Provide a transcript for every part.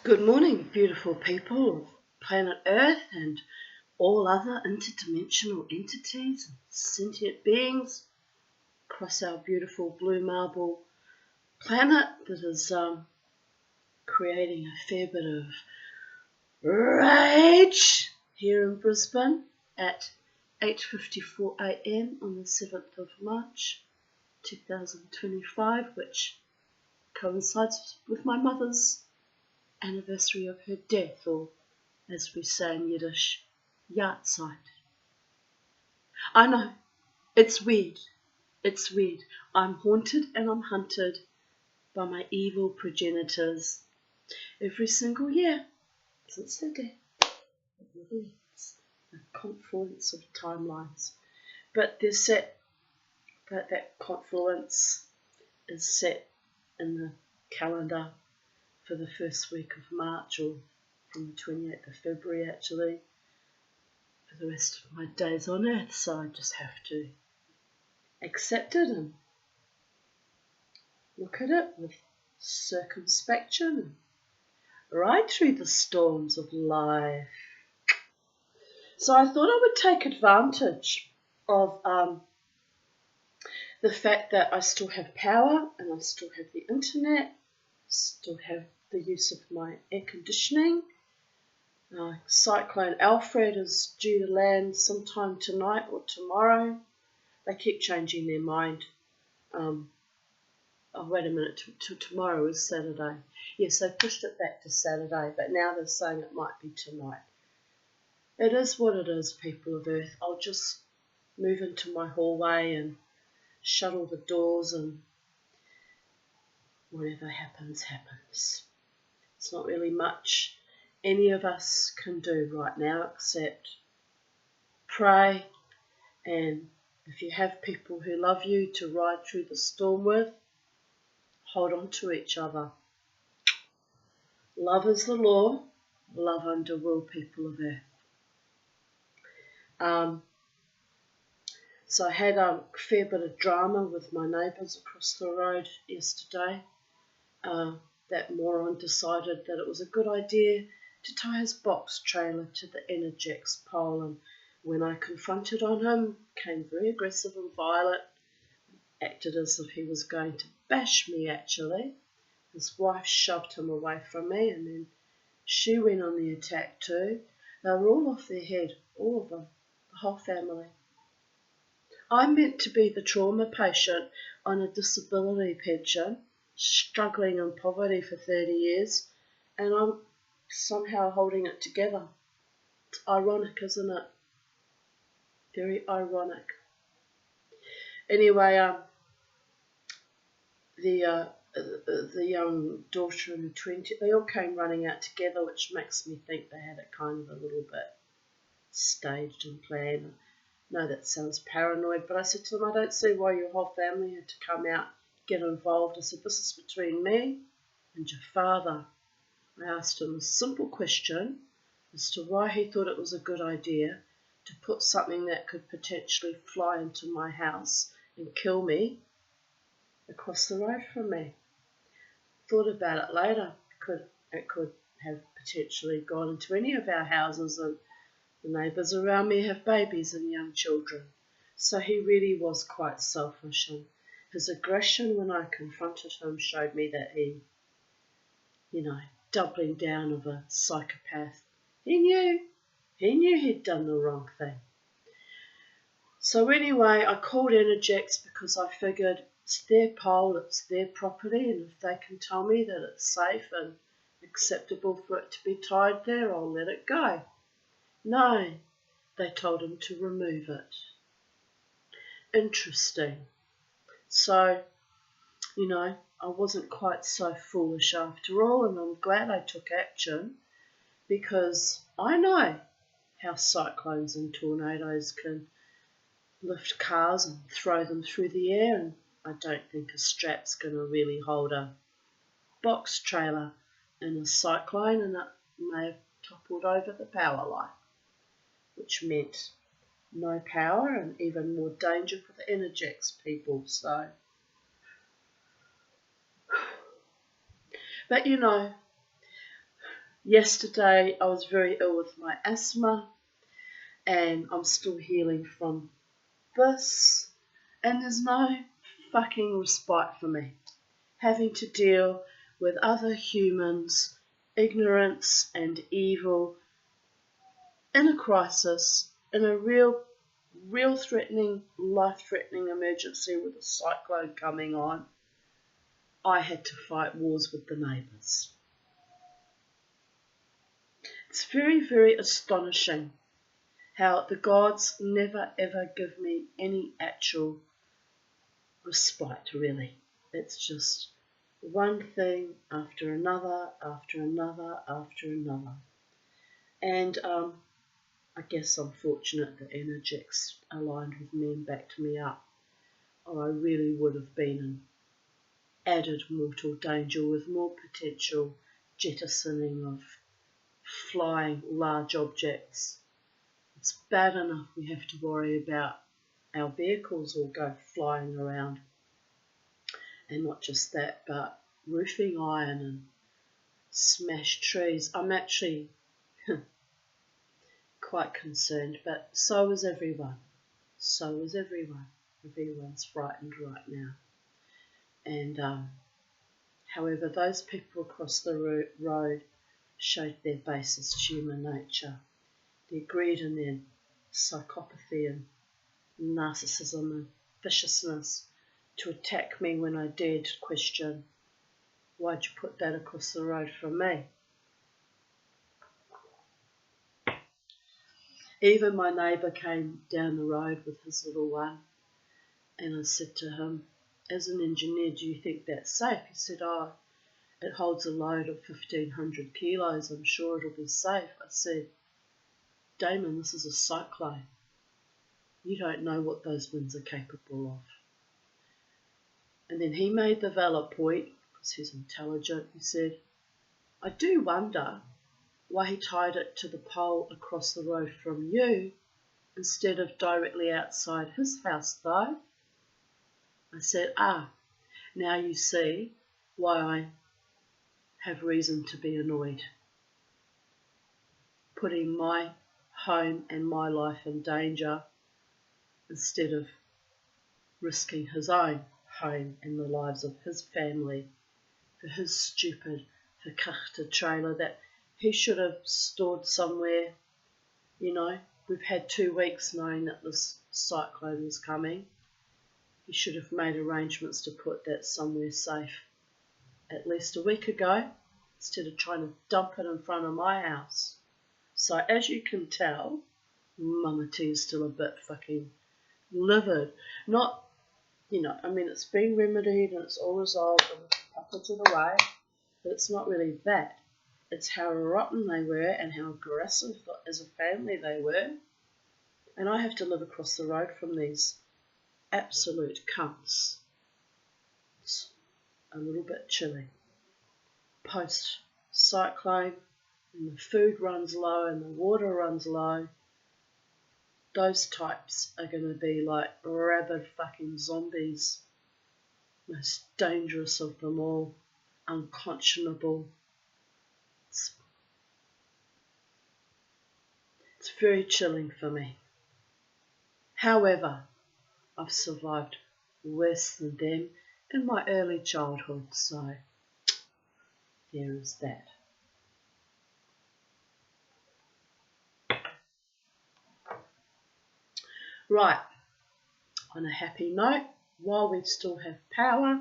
Good morning, beautiful people of planet Earth and all other interdimensional entities and sentient beings across our beautiful blue marble planet that is creating a fair bit of rage here in Brisbane at 8:54 a.m. on the 7th of March 2025, which coincides with my mother's anniversary of her death, or as we say in Yiddish, Yahrzeit. I know, it's weird. It's weird. I'm haunted and I'm hunted by my evil progenitors every single year since their death. It really is a confluence of timelines. But that confluence is set in the calendar for the first week of March, or from the 28th of February actually, for the rest of my days on earth. So I just have to accept it and look at it with circumspection and ride through the storms of life. So I thought I would take advantage of the fact that I still have power and I still have the internet, still have the use of my air conditioning. Cyclone Alfred is due to land sometime tonight or tomorrow. They keep changing their mind. Wait a minute, tomorrow is Saturday. Yes, they pushed it back to Saturday, but now they're saying it might be tonight. It is what it is, people of Earth. I'll just move into my hallway and shut all the doors, and whatever happens, happens. It's not really much any of us can do right now except pray, and if you have people who love you to ride through the storm with, hold on to each other. Love is the law. Love under will, people of Earth. So I had a fair bit of drama with my neighbours across the road yesterday. That moron decided that it was a good idea to tie his box trailer to the Energex pole, and when I confronted on him, came very aggressive and violent, acted as if he was going to bash me actually. His wife shoved him away from me, and then she went on the attack too. They were all off their head, all of them, the whole family. I'm meant to be the trauma patient on a disability pension, struggling in poverty for 30 years, and I'm somehow holding it together. It's ironic, isn't it? Very ironic. Anyway, the young daughter and the 20, they all came running out together, which makes me think they had it kind of a little bit staged and planned. No, that sounds paranoid, but I said to them, I don't see why your whole family had to come out, get involved. I said, this is between me and your father. I asked him a simple question as to why he thought it was a good idea to put something that could potentially fly into my house and kill me across the road from me. Thought about it later. It could have potentially gone into any of our houses, and the neighbours around me have babies and young children. So he really was quite selfish, and his aggression when I confronted him showed me that he, doubling down of a psychopath. He knew he'd done the wrong thing. So anyway, I called Energex because I figured it's their pole, it's their property, and if they can tell me that it's safe and acceptable for it to be tied there, I'll let it go. No, they told him to remove it. Interesting. So, I wasn't quite so foolish after all, and I'm glad I took action, because I know how cyclones and tornadoes can lift cars and throw them through the air, and I don't think a strap's going to really hold a box trailer in a cyclone, and it may have toppled over the power line, which meant no power and even more danger for the Energex people. So, but Yesterday I was very ill with my asthma, and I'm still healing from this, and there's no fucking respite for me. Having to deal with other humans, ignorance and evil, in a crisis, in a real threatening, life-threatening emergency with a cyclone coming on, I had to fight wars with the neighbours. It's very, very astonishing how the gods never ever give me any actual respite, really. It's just one thing after another, after another, after another. And I guess I'm fortunate that Energix aligned with me and backed me up, or I really would have been in added mortal danger with more potential jettisoning of flying large objects. It's bad enough we have to worry about our vehicles all go flying around. And not just that, but roofing iron and smashed trees. I'm actually quite concerned, but so is everyone. So is everyone. Everyone's frightened right now. And however, those people across the road showed their basest human nature, their greed and their psychopathy and narcissism and viciousness, to attack me when I dared question, why'd you put that across the road from me? Even my neighbour came down the road with his little one, and I said to him, as an engineer, do you think that's safe? He said, oh, it holds a load of 1,500 kilos, I'm sure it'll be safe. I said, Damon, this is a cyclone. You don't know what those winds are capable of. And then he made the valid point, because he's intelligent. He said, I do wonder why he tied it to the pole across the road from you instead of directly outside his house, though. I said, now you see why I have reason to be annoyed. Putting my home and my life in danger instead of risking his own home and the lives of his family for his stupid verkachte trailer that he should have stored somewhere. You know, we've had 2 weeks knowing that this cyclone was coming. He should have made arrangements to put that somewhere safe at least a week ago instead of trying to dump it in front of my house. So as you can tell, Mama T is still a bit fucking livid. Not, it's been remedied and it's all resolved and pocketed away, but it's not really that. It's how rotten they were and how aggressive as a family they were. And I have to live across the road from these absolute cunts. It's a little bit chilly. Post-cyclone, and the food runs low and the water runs low, those types are going to be like rabid fucking zombies. Most dangerous of them all, unconscionable. It's very chilling for me. However, I've survived worse than them in my early childhood, so there is that. Right, on a happy note, while we still have power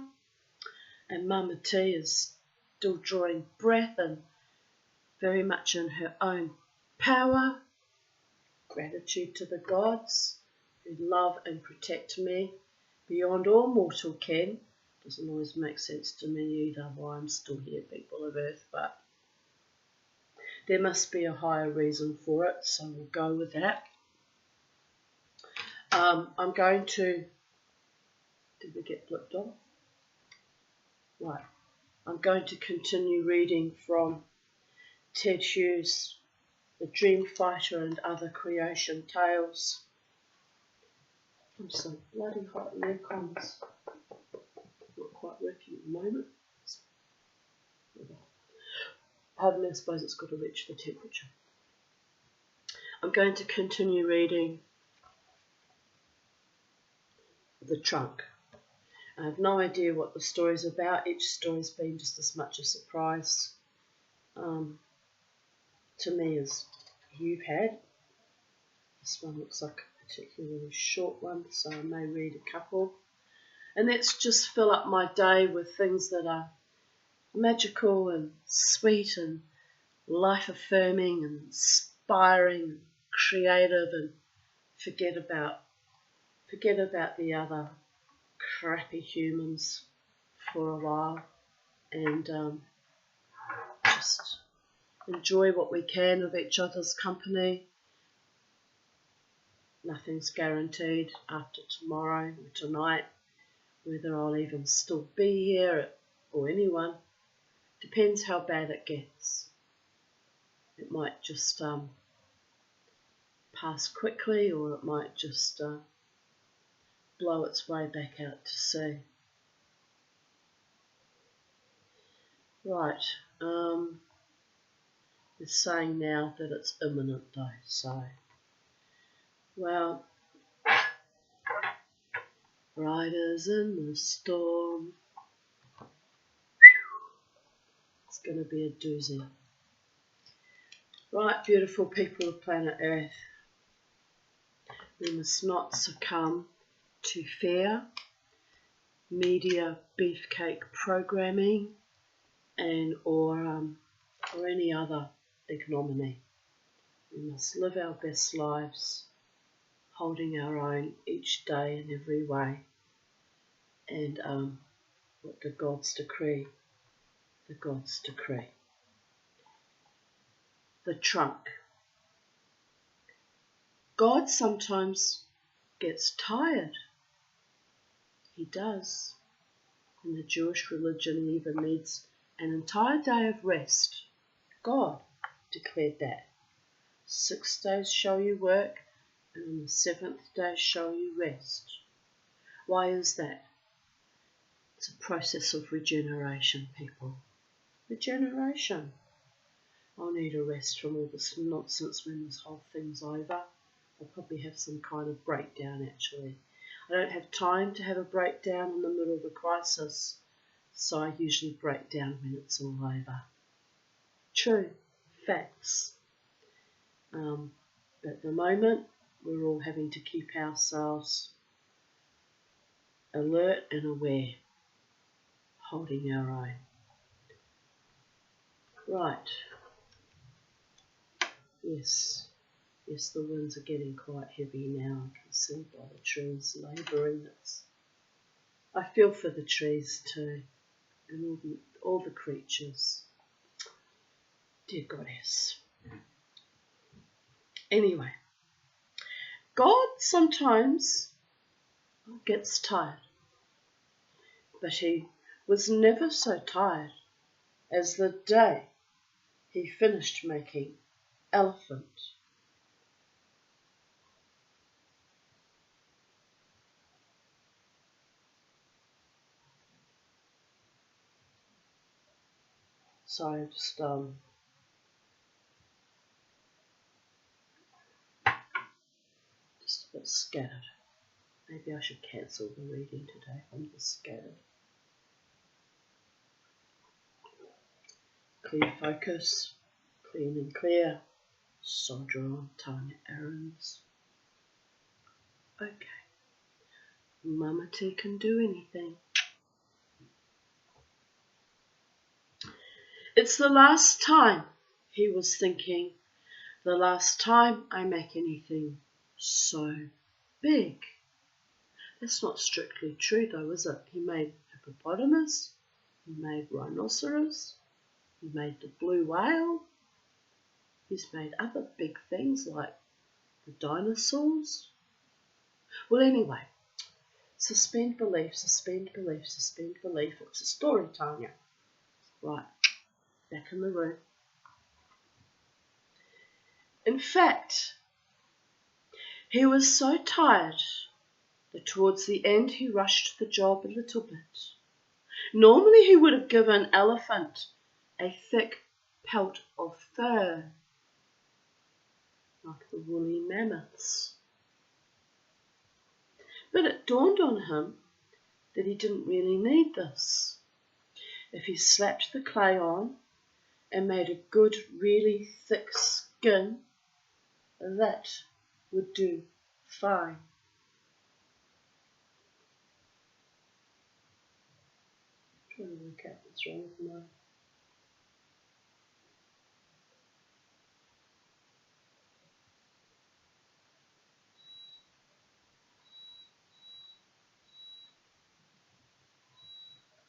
and Mama T is still drawing breath and very much in her own power, gratitude to the gods who love and protect me beyond all mortal ken. Doesn't always make sense to me either why I'm still here, people of Earth, but there must be a higher reason for it, so we'll go with that. I'm going to... Did we get flipped off? Right. I'm going to continue reading from Ted Hughes' The Dream Fighter and Other Creation Tales. I'm so bloody hot, and aircon's not quite working at the moment. Pardon me, I suppose it's got to reach the temperature. I'm going to continue reading The Trunk. I have no idea what the story's about. Each story's been just as much a surprise to me as you've had. This one looks like a particularly short one, so I may read a couple. And let's just fill up my day with things that are magical and sweet and life-affirming and inspiring and creative, and forget about the other crappy humans for a while, and just enjoy what we can of each other's company. Nothing's guaranteed after tomorrow or tonight, whether I'll even still be here or anyone. Depends how bad it gets. It might just pass quickly, or it might just blow its way back out to sea. Right, it's saying now that it's imminent though, so, well, riders in the storm. It's going to be a doozy. Right, beautiful people of planet Earth, we must not succumb to fear, media beefcake programming, and or any other ignominy. We must live our best lives, holding our own each day in every way. And what the gods decree, the gods decree. The trunk. God sometimes gets tired. He does. And the Jewish religion even needs an entire day of rest. God declared that. 6 days shall you work, and on the 7th day shall you rest. Why is that? It's a process of regeneration, people. Regeneration. I'll need a rest from all this nonsense when this whole thing's over. I'll probably have some kind of breakdown, actually. I don't have time to have a breakdown in the middle of a crisis, so I usually break down when it's all over. True. Facts. But at the moment, we're all having to keep ourselves alert and aware, holding our own. Right. Yes, the winds are getting quite heavy now. I can see by the trees labouring. I feel for the trees too, and all the creatures. Dear Goddess. Anyway, God sometimes gets tired, but he was never so tired as the day he finished making elephant. Sorry, just a bit scattered. Maybe I should cancel the reading today. I'm just scattered. Clear focus, clean and clear. Soldier on, Tanya errands. Okay. Mama T can do anything. It's the last time, he was thinking, the last time I make anything so big. That's not strictly true though, is it? He made hippopotamus, he made rhinoceros, he made the blue whale, he's made other big things like the dinosaurs. Well, anyway, suspend belief, suspend belief, suspend belief. It's a story, Tanya. Right, back in the room. In fact, he was so tired that towards the end he rushed the job a little bit. Normally he would have given Elephant a thick pelt of fur, like the woolly mammoths. But it dawned on him that he didn't really need this. If he slapped the clay on and made a good, really thick skin, that would do fine. I'm trying to work out what's wrong with mine.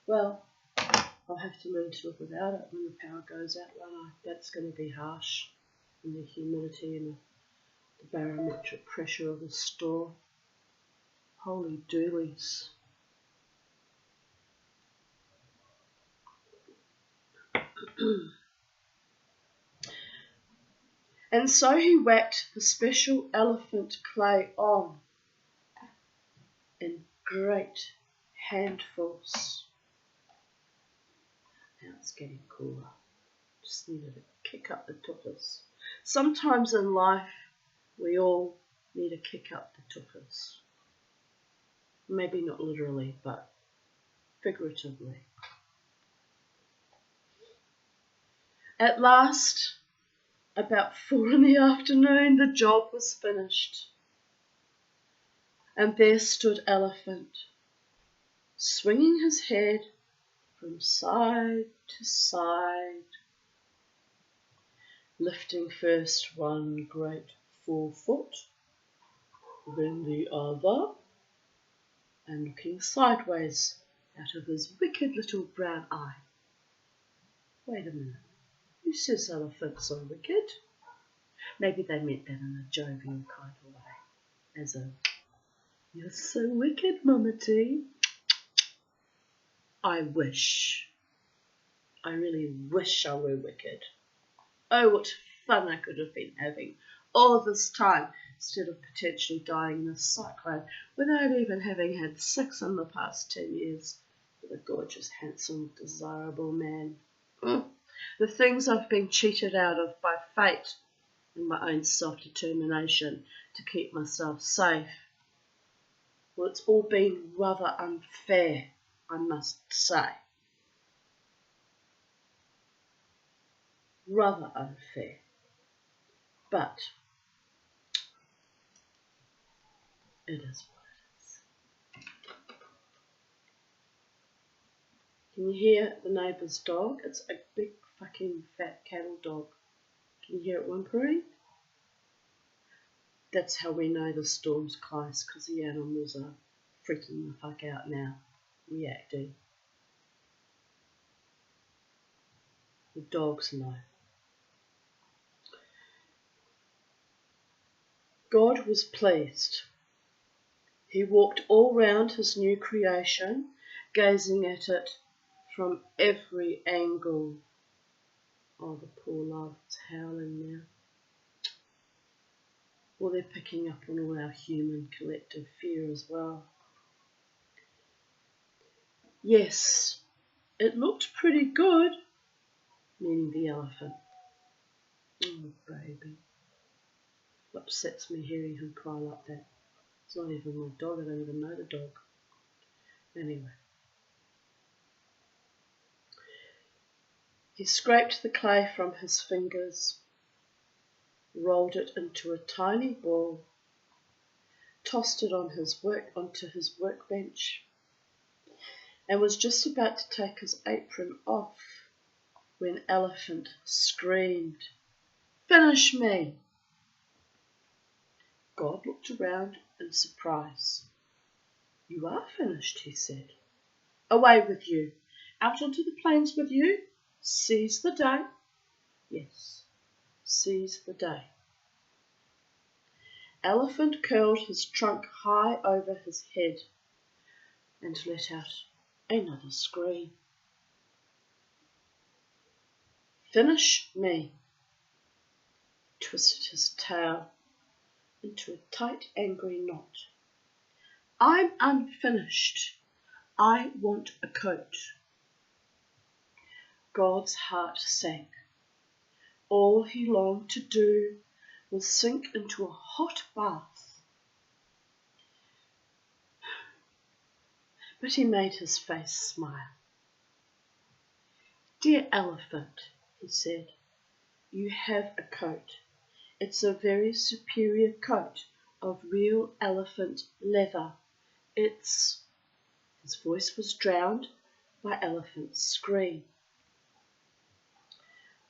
Well, I'll have to learn to live without it when the power goes out, won't I? That's going to be harsh. And the humidity and the barometric pressure of the store. Holy doolies. And so he whacked the special elephant clay on in great handfuls. Now it's getting cooler. Just needed to kick up the tuppers. Sometimes in life we all need to kick up the tuppers. Maybe not literally, but figuratively. At last, about 4 in the afternoon, the job was finished. And there stood Elephant, swinging his head from side to side, lifting first one great forefoot, then the other, and looking sideways out of his wicked little brown eye. Wait a minute, who says elephants are wicked? Maybe they meant that in a jovial kind of way, as a, "You're so wicked, Mama T." I really wish I were wicked. Oh, what fun I could have been having all this time instead of potentially dying in a cyclone without even having had 6 in the past 10 years with a gorgeous, handsome, desirable man. The things I've been cheated out of by fate and my own self-determination to keep myself safe. Well, it's all been rather unfair, I must say. Rather unfair. But it is what it is. Can you hear the neighbour's dog? It's a big fucking fat cattle dog. Can you hear it whimpering? That's how we know the storm's close, because the animals are freaking the fuck out now, reacting. The dogs know. God was pleased. He walked all round his new creation, gazing at it from every angle. Oh, the poor love is howling now. Well, they're picking up on all our human collective fear as well. Yes, it looked pretty good, meaning the elephant. Oh, baby. It upsets me hearing him cry like that. It's not even my dog, I don't even know the dog. Anyway. He scraped the clay from his fingers, rolled it into a tiny ball, tossed it onto his workbench, and was just about to take his apron off when Elephant screamed, "Finish me!" God looked around in surprise. "You are finished," he said. "Away with you. Out onto the plains with you. Seize the day." Yes, seize the day. Elephant curled his trunk high over his head and let out another scream. "Finish me." He twisted his tail into a tight, angry knot. "I'm unfinished. I want a coat." God's heart sank. All he longed to do was sink into a hot bath. But he made his face smile. "Dear elephant," he said, "you have a coat. It's a very superior coat of real elephant leather. It's—" His voice was drowned by Elephant's scream.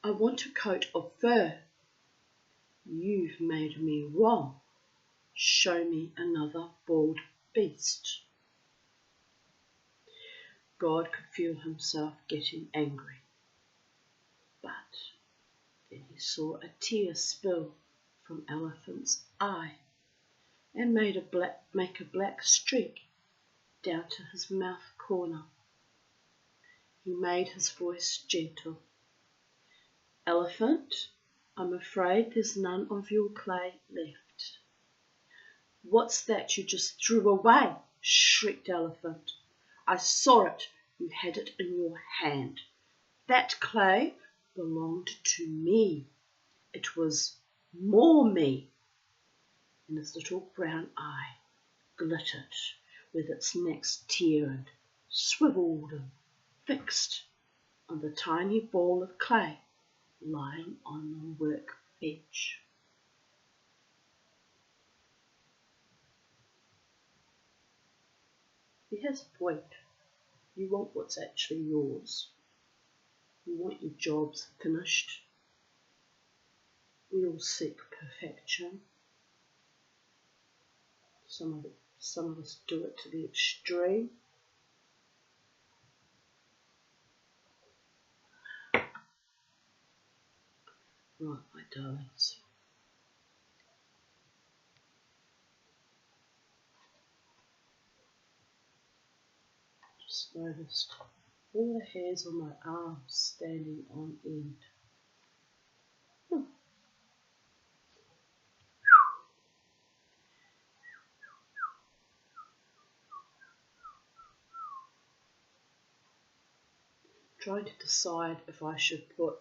"I want a coat of fur." "You've made me wrong. Show me another bald beast." God could feel himself getting angry. But then he saw a tear spill from Elephant's eye and make a black streak down to his mouth corner. He made his voice gentle. "Elephant, I'm afraid there's none of your clay left." "What's that you just threw away?" shrieked Elephant. "I saw it. You had it in your hand. That clay belonged to me. It was more me." And his little brown eye glittered with its next tear and swiveled and fixed on the tiny ball of clay lying on the workbench. He has a point. You want what's actually yours. You want your jobs finished. We all seek perfection. Some of us do it to the extreme. Right, my darlings. Just noticed all the hairs on my arms standing on end. Trying to decide if I should put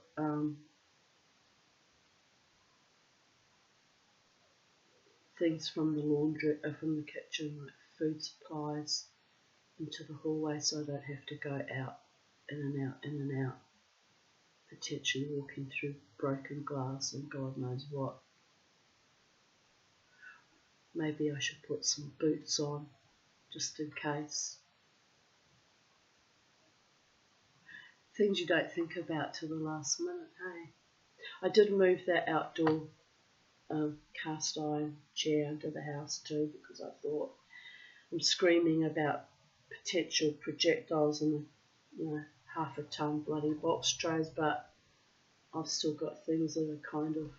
things from the laundry, from the kitchen, like food supplies, into the hallway so I don't have to go out, in and out, in and out, potentially walking through broken glass and God knows what. Maybe I should put some boots on, just in case. Things you don't think about till the last minute, hey? I did move that outdoor cast iron chair into the house too, because I thought I'm screaming about potential projectiles in half a ton bloody box trays, but I've still got things that are kind of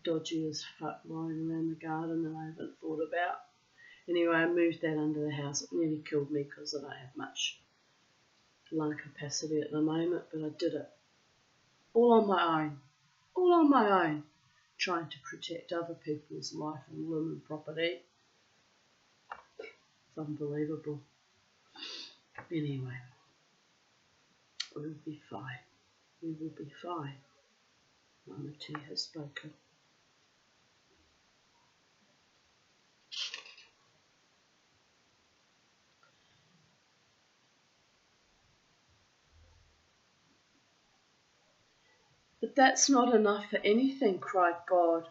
dodgy as fuck lying around the garden that I haven't thought about. Anyway, I moved that under the house. It nearly killed me because I don't have much lung capacity at the moment, but I did it all on my own, trying to protect other people's life and limb and property. It's unbelievable. Anyway, we'll be fine. We will be fine. Mama T has spoken. "But that's not enough for anything," cried God,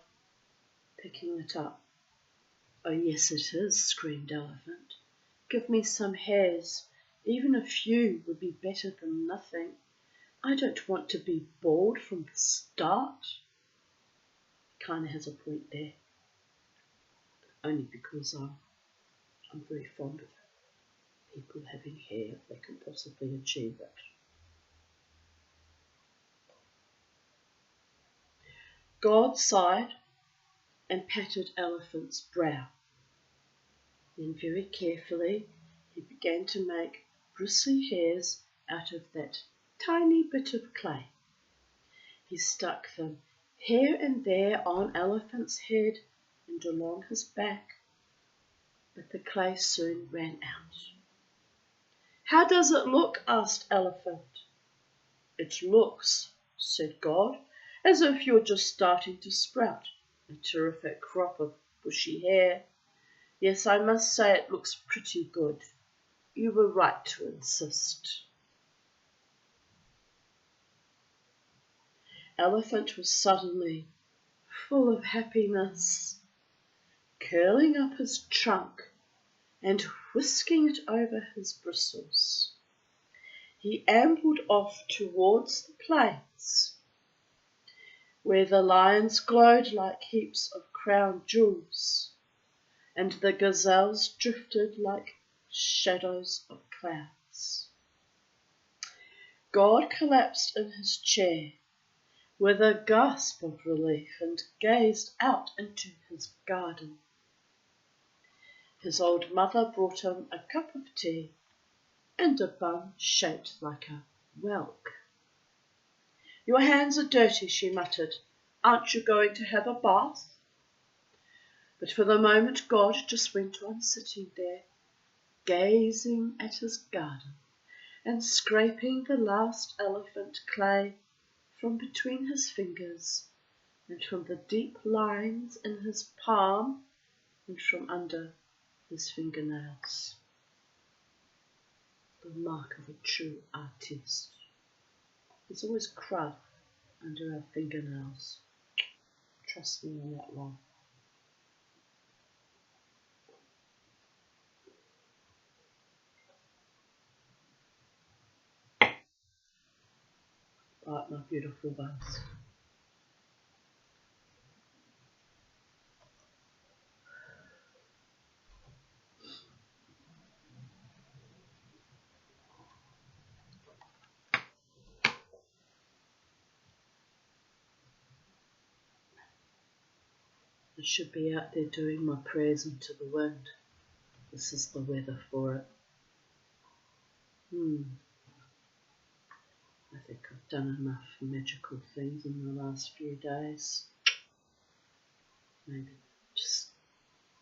picking it up. "Oh yes it is," screamed Elephant. "Give me some hairs. Even a few would be better than nothing. I don't want to be bald from the start." Kind of has a point there. Only because I'm very fond of people having hair if they can possibly achieve it. God sighed and patted Elephant's brow. Then very carefully he began to make bristly hairs out of that tiny bit of clay. He stuck them here and there on Elephant's head and along his back, but the clay soon ran out. "How does it look?" asked Elephant. "It looks," said God, as if you're just starting to sprout a terrific crop of bushy hair. Yes, I must say it looks pretty good. You were right to insist. Elephant was suddenly full of happiness, curling up his trunk and whisking it over his bristles. He ambled off towards the plains, where the lions glowed like heaps of crown jewels, and the gazelles drifted like shadows of clouds. God collapsed in his chair with a gasp of relief and gazed out into his garden. His old mother brought him a cup of tea and a bun shaped like a whelk. "Your hands are dirty," she muttered. "Aren't you going to have a bath?" But for the moment God just went on sitting there, gazing at his garden and scraping the last elephant clay from between his fingers and from the deep lines in his palm and from under his fingernails. The mark of a true artist. There's always crud under our fingernails. Trust me on that one. Right, my beautiful ones. I should be out there doing my prayers into the wind. This is the weather for it. I think I've done enough magical things in the last few days. Maybe just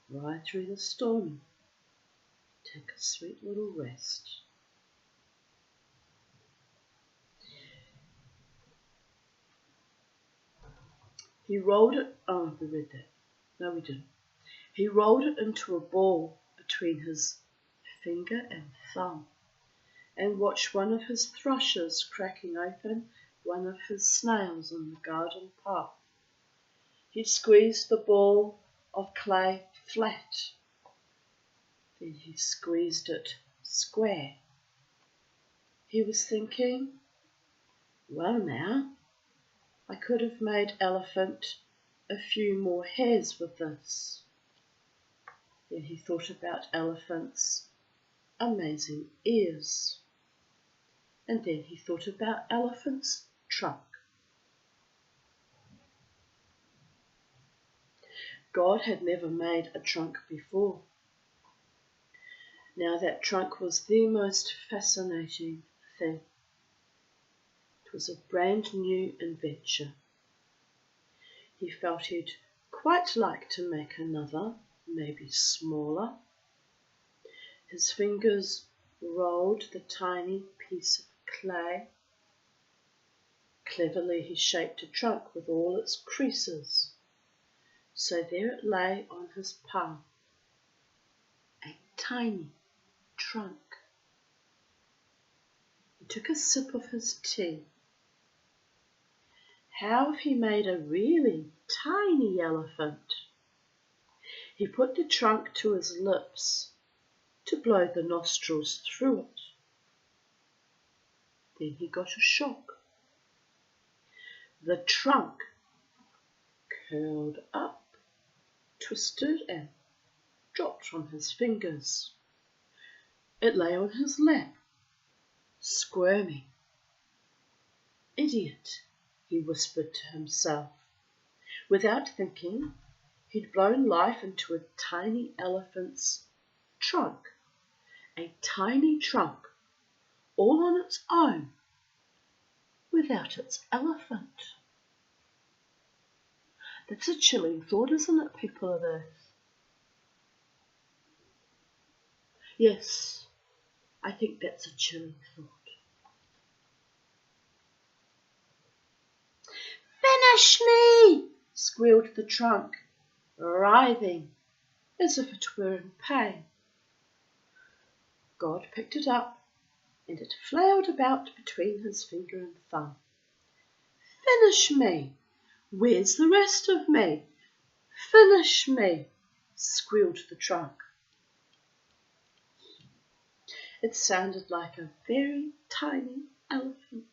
ride through the storm. Take a sweet little rest. He rolled it. Oh, we read that. No, we didn't. He rolled it into a ball between his finger and thumb and watched one of his thrushes cracking open one of his snails on the garden path. He squeezed the ball of clay flat. Then he squeezed it square. He was thinking, well now, I could have made elephant a few more hairs with this. Then he thought about elephant's amazing ears. And then he thought about elephant's trunk. God had never made a trunk before. Now that trunk was the most fascinating thing. It was a brand new invention. He felt he'd quite like to make another, maybe smaller. His fingers rolled the tiny piece of clay. Cleverly he shaped a trunk with all its creases. So there it lay on his palm, a tiny trunk. He took a sip of his tea. How if he made a really tiny elephant? He put the trunk to his lips to blow the nostrils through it. Then he got a shock. The trunk curled up, twisted and dropped from his fingers. It lay on his lap, squirming. Idiot, he whispered to himself. Without thinking, he'd blown life into a tiny elephant's trunk. A tiny trunk, all on its own, without its elephant. That's a chilling thought, isn't it, people of Earth? Yes, I think that's a chilling thought. Finish me! Squealed the trunk, writhing as if it were in pain. God picked it up, and it flailed about between his finger and thumb. Finish me! Where's the rest of me? Finish me! Squealed the trunk. It sounded like a very tiny elephant.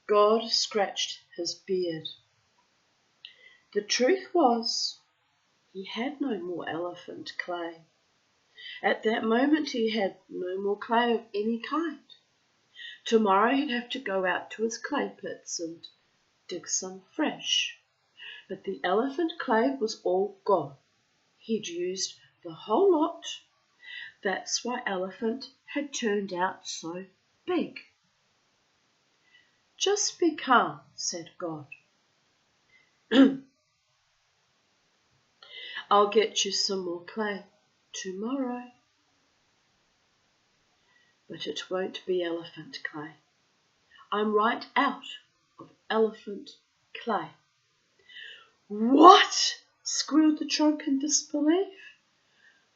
God scratched his beard. The truth was, he had no more elephant clay. At that moment he had no more clay of any kind. Tomorrow he'd have to go out to his clay pits and dig some fresh. But the elephant clay was all gone. He'd used the whole lot. That's why elephant had turned out so big. Just be calm, said God. I'll get you some more clay tomorrow. But it won't be elephant clay. I'm right out of elephant clay. What? Squealed the trunk in disbelief.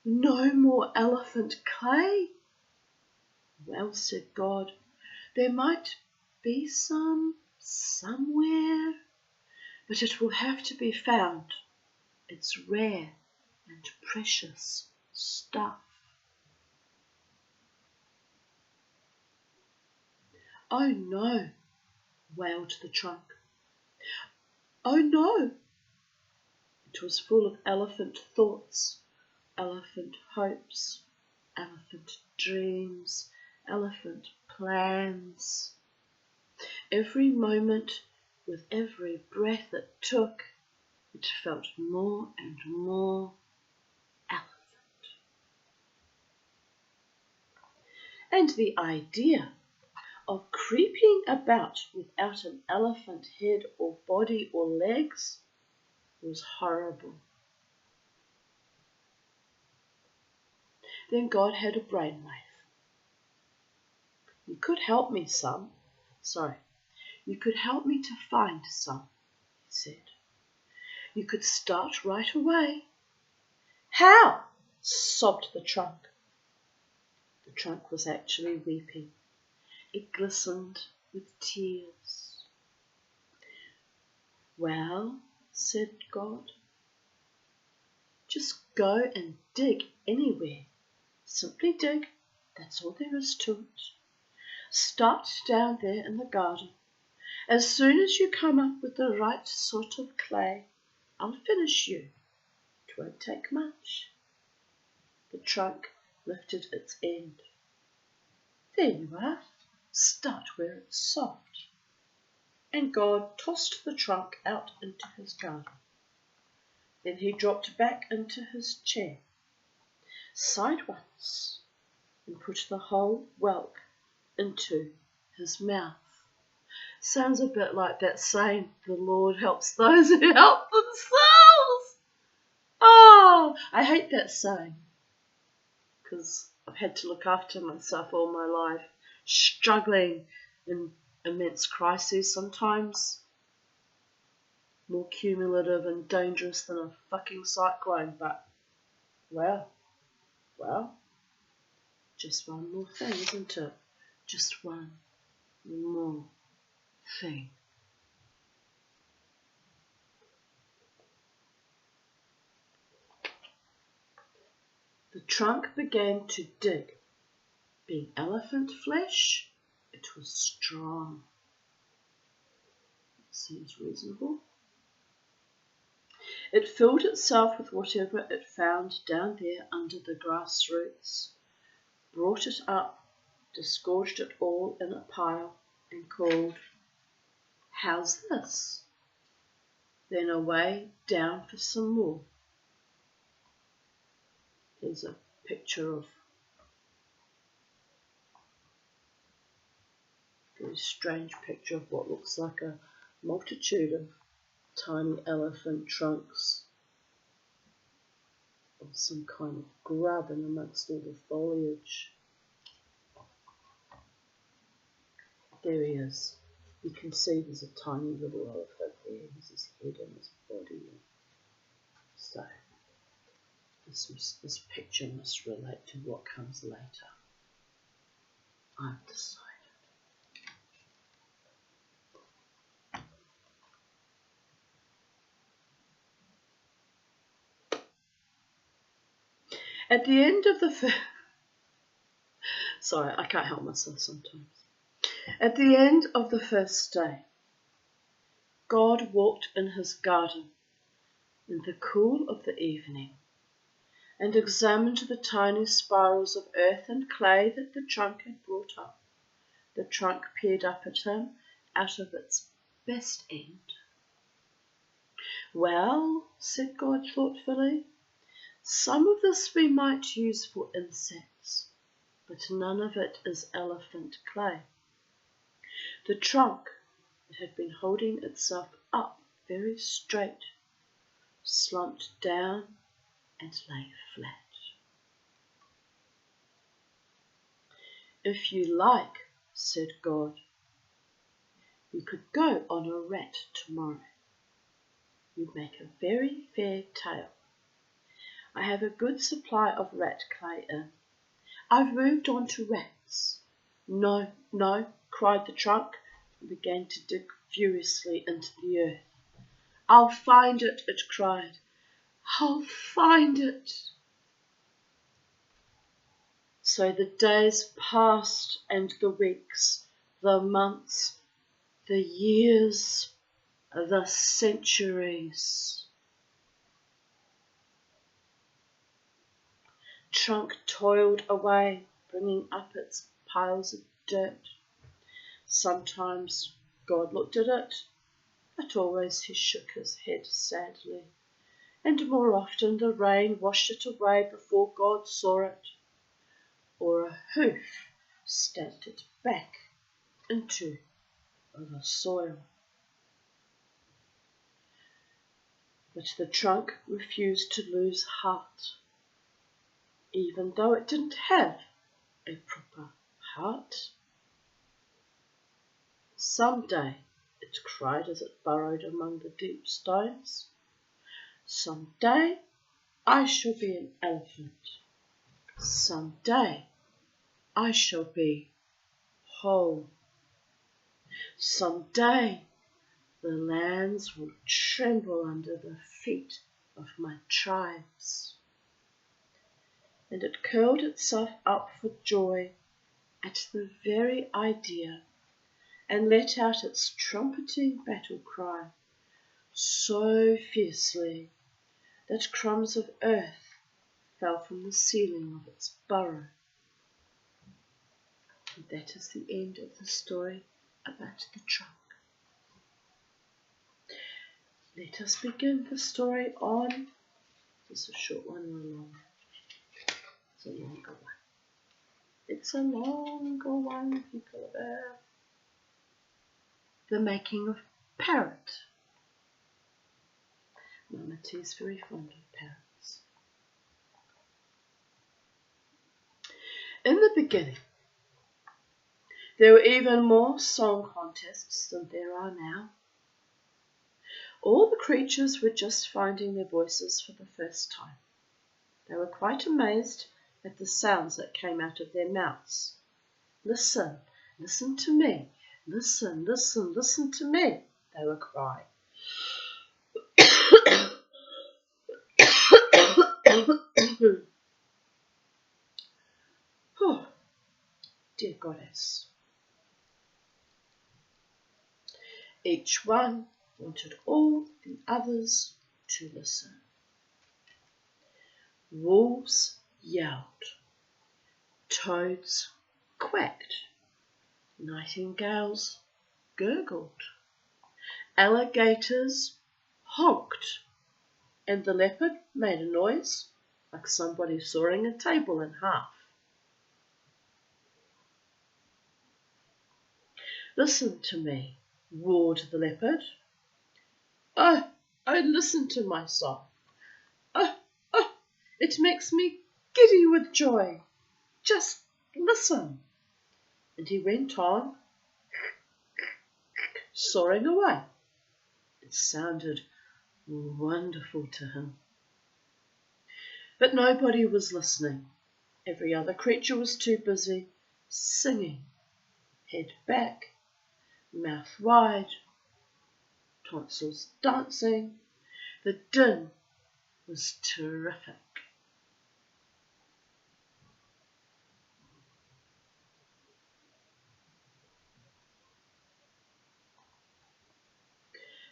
No more elephant clay? Well, said God, there might be some somewhere, but it will have to be found. It's rare and precious stuff. Oh no, wailed the trunk. Oh no! It was full of elephant thoughts, elephant hopes, elephant dreams, elephant plans. Every moment, with every breath it took, it felt more and more elephant. And the idea of creeping about without an elephant head or body or legs was horrible. Then God had a brainwave. You could help me to find some, he said. You could start right away. How? Sobbed the trunk. The trunk was actually weeping. It glistened with tears. Well, said God, just go and dig anywhere. Simply dig, that's all there is to it. Start down there in the garden. As soon as you come up with the right sort of clay, I'll finish you. It won't take much. The trunk lifted its end. There you are. Start where it's soft. And God tossed the trunk out into his garden. Then he dropped back into his chair, sighed once, and put the whole whelk into his mouth. Sounds a bit like that saying, the Lord helps those who help themselves. Oh, I hate that saying because I've had to look after myself all my life, struggling in immense crises sometimes, more cumulative and dangerous than a fucking cyclone, but well, just one more thing, isn't it? Just one more thing. The trunk began to dig. Being elephant flesh, it was strong. Seems reasonable. It filled itself with whatever it found down there under the grass roots, brought it up, disgorged it all in a pile, and called, "How's this?" Then away down for some more. Here's a picture of a very strange picture of what looks like a multitude of tiny elephant trunks or some kind of grub in amongst all the foliage. There he is. You can see there's a tiny little elephant there. There's his head and his body. So this picture must relate to what comes later. I've decided. At the end of the sorry, I can't help myself sometimes. At the end of the first day, God walked in his garden in the cool of the evening and examined the tiny spirals of earth and clay that the trunk had brought up. The trunk peered up at him out of its best end. Well, said God thoughtfully, some of this we might use for insects, but none of it is elephant clay. The trunk, that had been holding itself up very straight, slumped down and lay flat. If you like, said God, you could go on a rat tomorrow. You'd make a very fair tail. I have a good supply of rat clay in. I've moved on to rats. No, no, cried the trunk and began to dig furiously into the earth. I'll find it, it cried. I'll find it. So the days passed and the weeks, the months, the years, the centuries. Trunk toiled away, bringing up its piles of dirt. Sometimes God looked at it, but always he shook his head sadly, and more often the rain washed it away before God saw it, or a hoof stamped it back into the soil. But the trunk refused to lose heart, even though it didn't have a proper heart. Someday, it cried as it burrowed among the deep stones, someday I shall be an elephant. Someday I shall be whole. Someday the lands will tremble under the feet of my tribes. And it curled itself up for joy at the very idea and let out its trumpeting battle cry so fiercely that crumbs of earth fell from the ceiling of its burrow. And that is the end of the story about the trunk. Let us begin the story on, is this a short one or a long one? It's a longer one. It's a longer one, people of Earth. The making of Parrot. Mama T is very fond of parrots. In the beginning, there were even more song contests than there are now. All the creatures were just finding their voices for the first time. They were quite amazed at the sounds that came out of their mouths. Listen, listen to me. Listen, listen, listen to me, they were crying. Oh, dear goddess. Each one wanted all the others to listen. Wolves yelled. Toads quacked. Nightingales gurgled. Alligators honked. And the leopard made a noise like somebody sawing a table in half. Listen to me, roared the leopard. Oh, listen to my song. Oh, It makes me giddy with joy. Just listen. And he went on, soaring away. It sounded wonderful to him. But nobody was listening. Every other creature was too busy singing, head back, mouth wide, tonsils dancing. The din was terrific.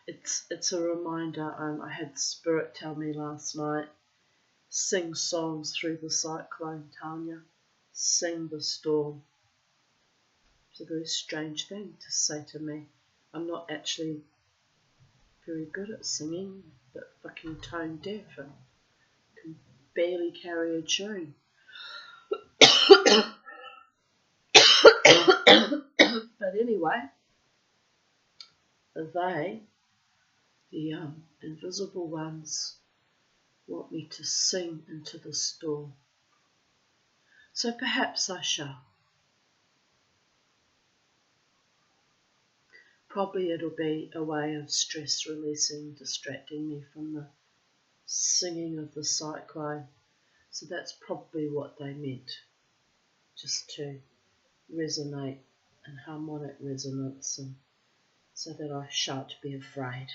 It's a reminder. I had Spirit tell me last night, sing songs through the cyclone, Tanya. Sing the storm. It's a very strange thing to say to me. I'm not actually very good at singing, but fucking tone deaf and can barely carry a tune. But anyway, they, the invisible ones, want me to sing into the storm. So perhaps I shall. Probably it'll be a way of stress releasing, distracting me from the singing of the cyclone. So that's probably what they meant, just to resonate in harmonic resonance, and so that I shan't be afraid.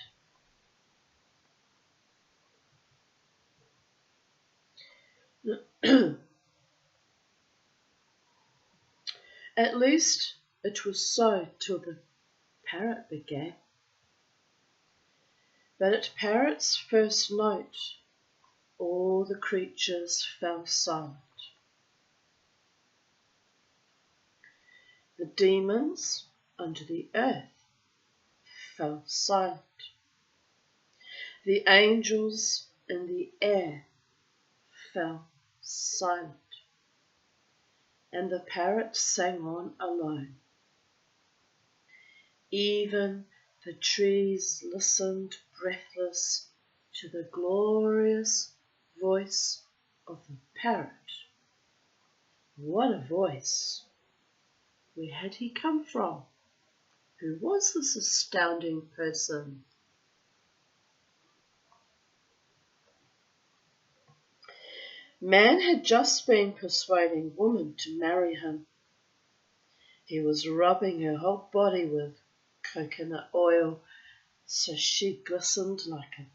At least it was so till the parrot began. But at Parrot's first note, all the creatures fell silent. The demons under the earth fell silent. The angels in the air fell silent. And the parrot sang on alone. Even the trees listened breathless to the glorious voice of the parrot. What a voice! Where had he come from? Who was this astounding person? Man had just been persuading woman to marry him. He was rubbing her whole body with coconut oil so she glistened like a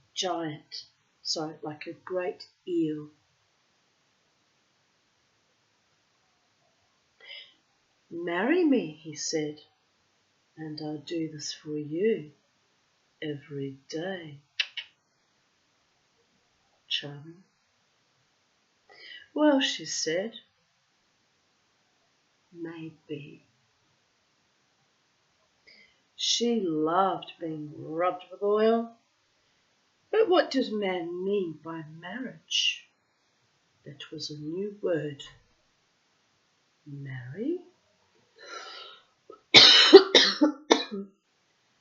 like a great eel. Marry me, he said, and I'll do this for you every day. Charming. Well, she said, maybe. She loved being rubbed with oil. But what did man mean by marriage? That was a new word. Marry?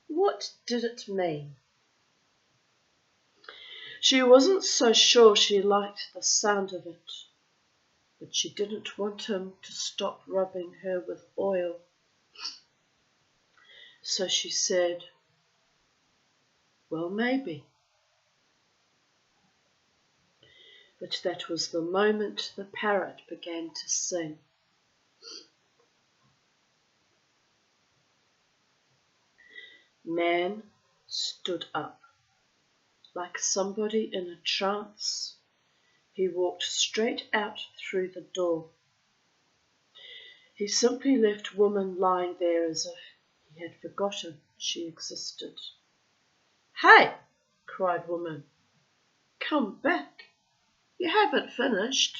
What did it mean? She wasn't so sure she liked the sound of it, but she didn't want him to stop rubbing her with oil. So she said, well, maybe. But that was the moment the parrot began to sing. Man stood up. Like somebody in a trance, he walked straight out through the door. He simply left woman lying there as if he had forgotten she existed. Hey, cried woman, come back. You haven't finished.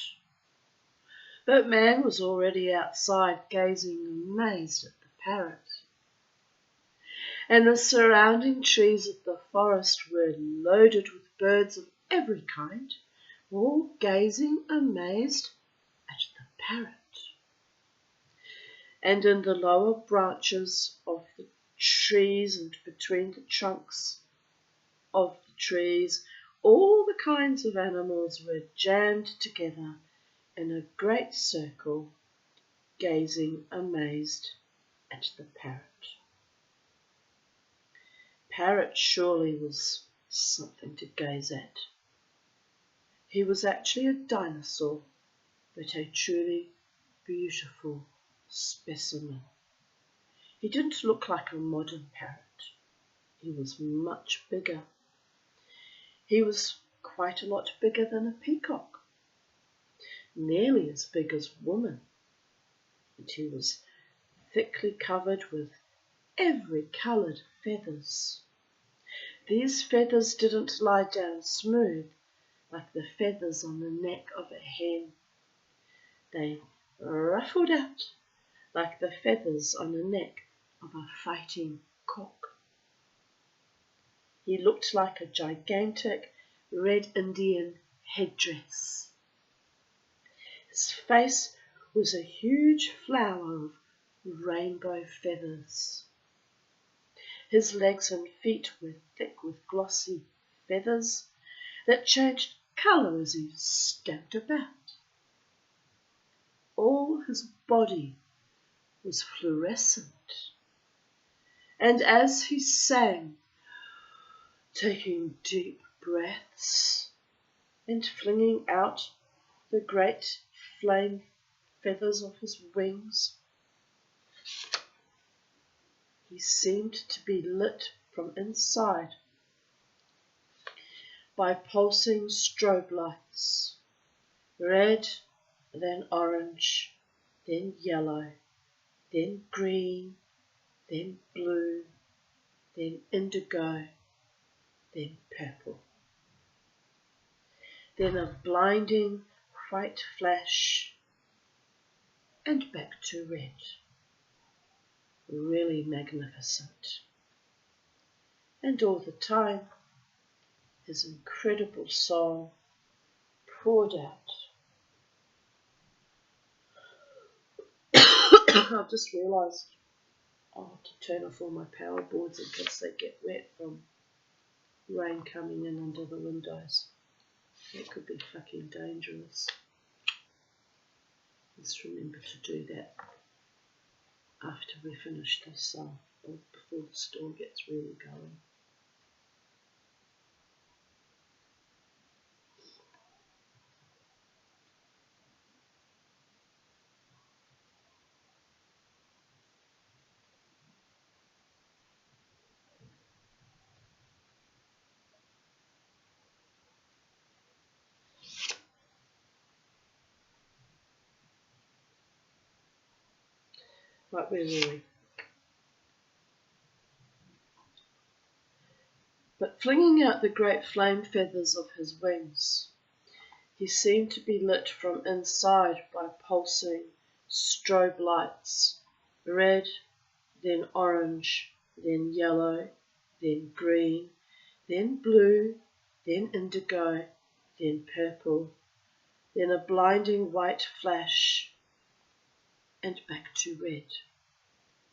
But man was already outside, gazing amazed at the parrot. And the surrounding trees of the forest were loaded with birds of every kind, all gazing amazed at the parrot. And in the lower branches of the trees and between the trunks of the trees, all the kinds of animals were jammed together in a great circle, gazing amazed at the parrot. Parrot surely was something to gaze at. He was actually a dinosaur, but a truly beautiful specimen. He didn't look like a modern parrot. He was much bigger. He was quite a lot bigger than a peacock, nearly as big as a woman, and he was thickly covered with every coloured feathers. These feathers didn't lie down smooth like the feathers on the neck of a hen. They ruffled out like the feathers on the neck of a fighting cock. He looked like a gigantic red Indian headdress. His face was a huge flower of rainbow feathers. His legs and feet were thick with glossy feathers that changed colour as he stamped about. All his body was fluorescent, and as he sang, taking deep breaths and flinging out the great flame feathers of his wings, he seemed to be lit from inside by pulsing strobe lights, red, then orange, then yellow, then green, then blue, then indigo, then purple. Then a blinding white flash, and back to red. Really magnificent. And all the time, his incredible song poured out. I've just realised I'll have to turn off all my power boards in case they get wet from rain coming in under the windows. That could be fucking dangerous. Let's remember to do that after we finish this song, or before the storm gets really going. Right, where were we? But flinging out the great flame feathers of his wings, he seemed to be lit from inside by pulsing strobe lights, red, then orange, then yellow, then green, then blue, then indigo, then purple, then a blinding white flash, and back to red.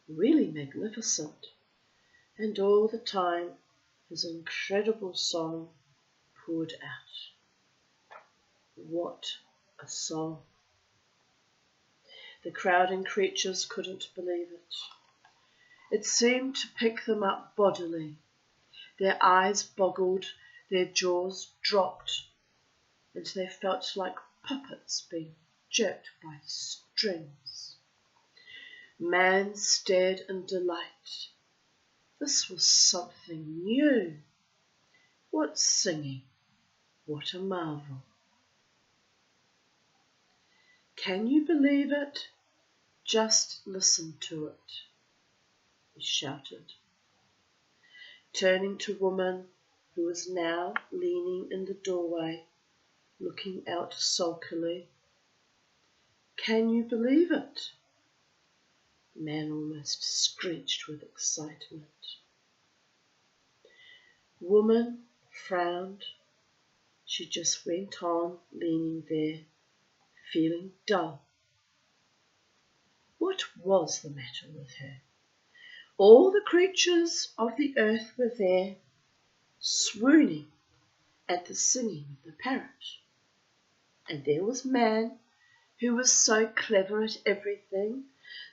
Really magnificent. And all the time his incredible song poured out. What a song. The crowding creatures couldn't believe it. It seemed to pick them up bodily. Their eyes boggled, their jaws dropped, and they felt like puppets being jerked by strings. Man stared in delight. This was something new. What singing! What a marvel! Can you believe it? Just listen to it, he shouted, turning to a woman who was now leaning in the doorway, looking out sulkily. Can you believe it? The man almost screeched with excitement. The woman frowned. She just went on leaning there, feeling dull. What was the matter with her? All the creatures of the earth were there, swooning at the singing of the parrot. And there was Man, who was so clever at everything,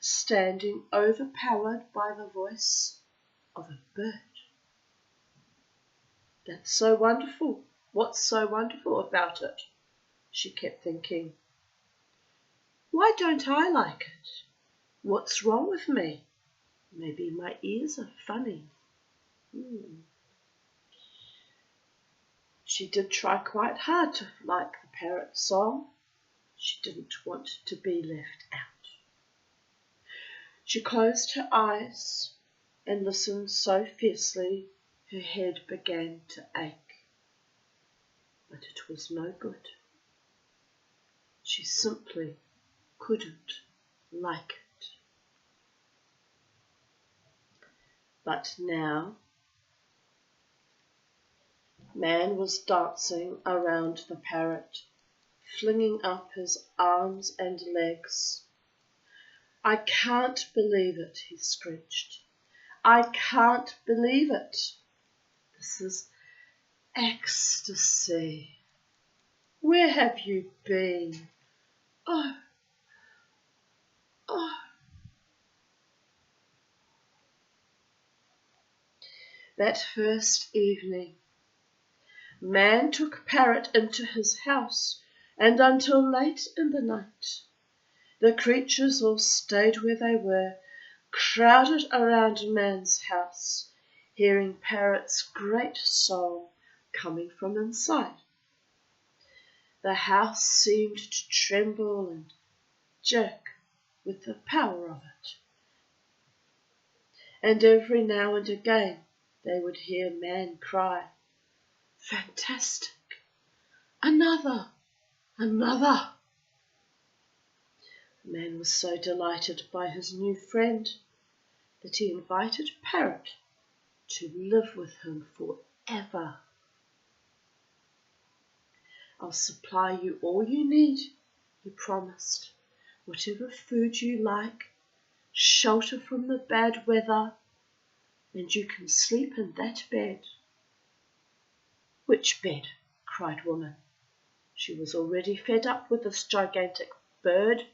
standing overpowered by the voice of a bird. That's so wonderful. What's so wonderful about it? She kept thinking. Why don't I like it? What's wrong with me? Maybe my ears are funny. She did try quite hard to like the parrot's song. She didn't want to be left out. She closed her eyes and listened so fiercely her head began to ache. But it was no good. She simply couldn't like it. But now Man was dancing around the parrot, flinging up his arms and legs. I can't believe it, he screeched. I can't believe it. This is ecstasy. Where have you been? Oh, oh. That first evening, Man took Parrot into his house, and until late in the night, the creatures all stayed where they were, crowded around Man's house, hearing Parrot's great song coming from inside. The house seemed to tremble and jerk with the power of it. And every now and again they would hear Man cry, "Fantastic! Another! Another!" Man was so delighted by his new friend that he invited Parrot to live with him forever. "I'll supply you all you need," he promised. "Whatever food you like, shelter from the bad weather, and you can sleep in that bed." "Which bed?" cried Woman. She was already fed up with this gigantic bird.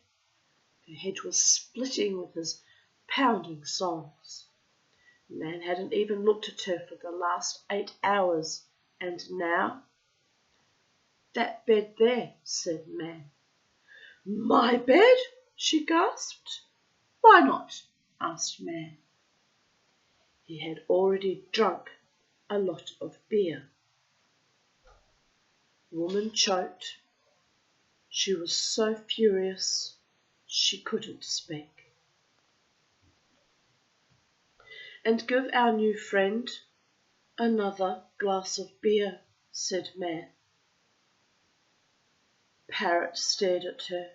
Her head was splitting with his pounding songs. Man hadn't even looked at her for the last 8 hours, and now? "That bed there," said Man. "My bed?" she gasped. "Why not?" asked Man. He had already drunk a lot of beer. Woman choked. She was so furious she couldn't speak. "And give our new friend another glass of beer," said Man. Parrot stared at her.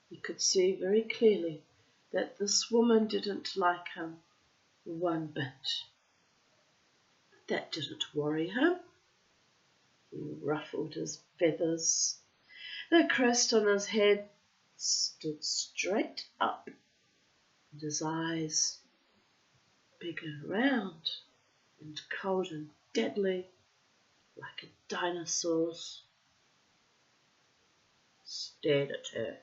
He could see very clearly that this woman didn't like him one bit. That didn't worry him. He ruffled his feathers. The crest on his head stood straight up, and his eyes, big and round and cold and deadly, like a dinosaur's, stared at her.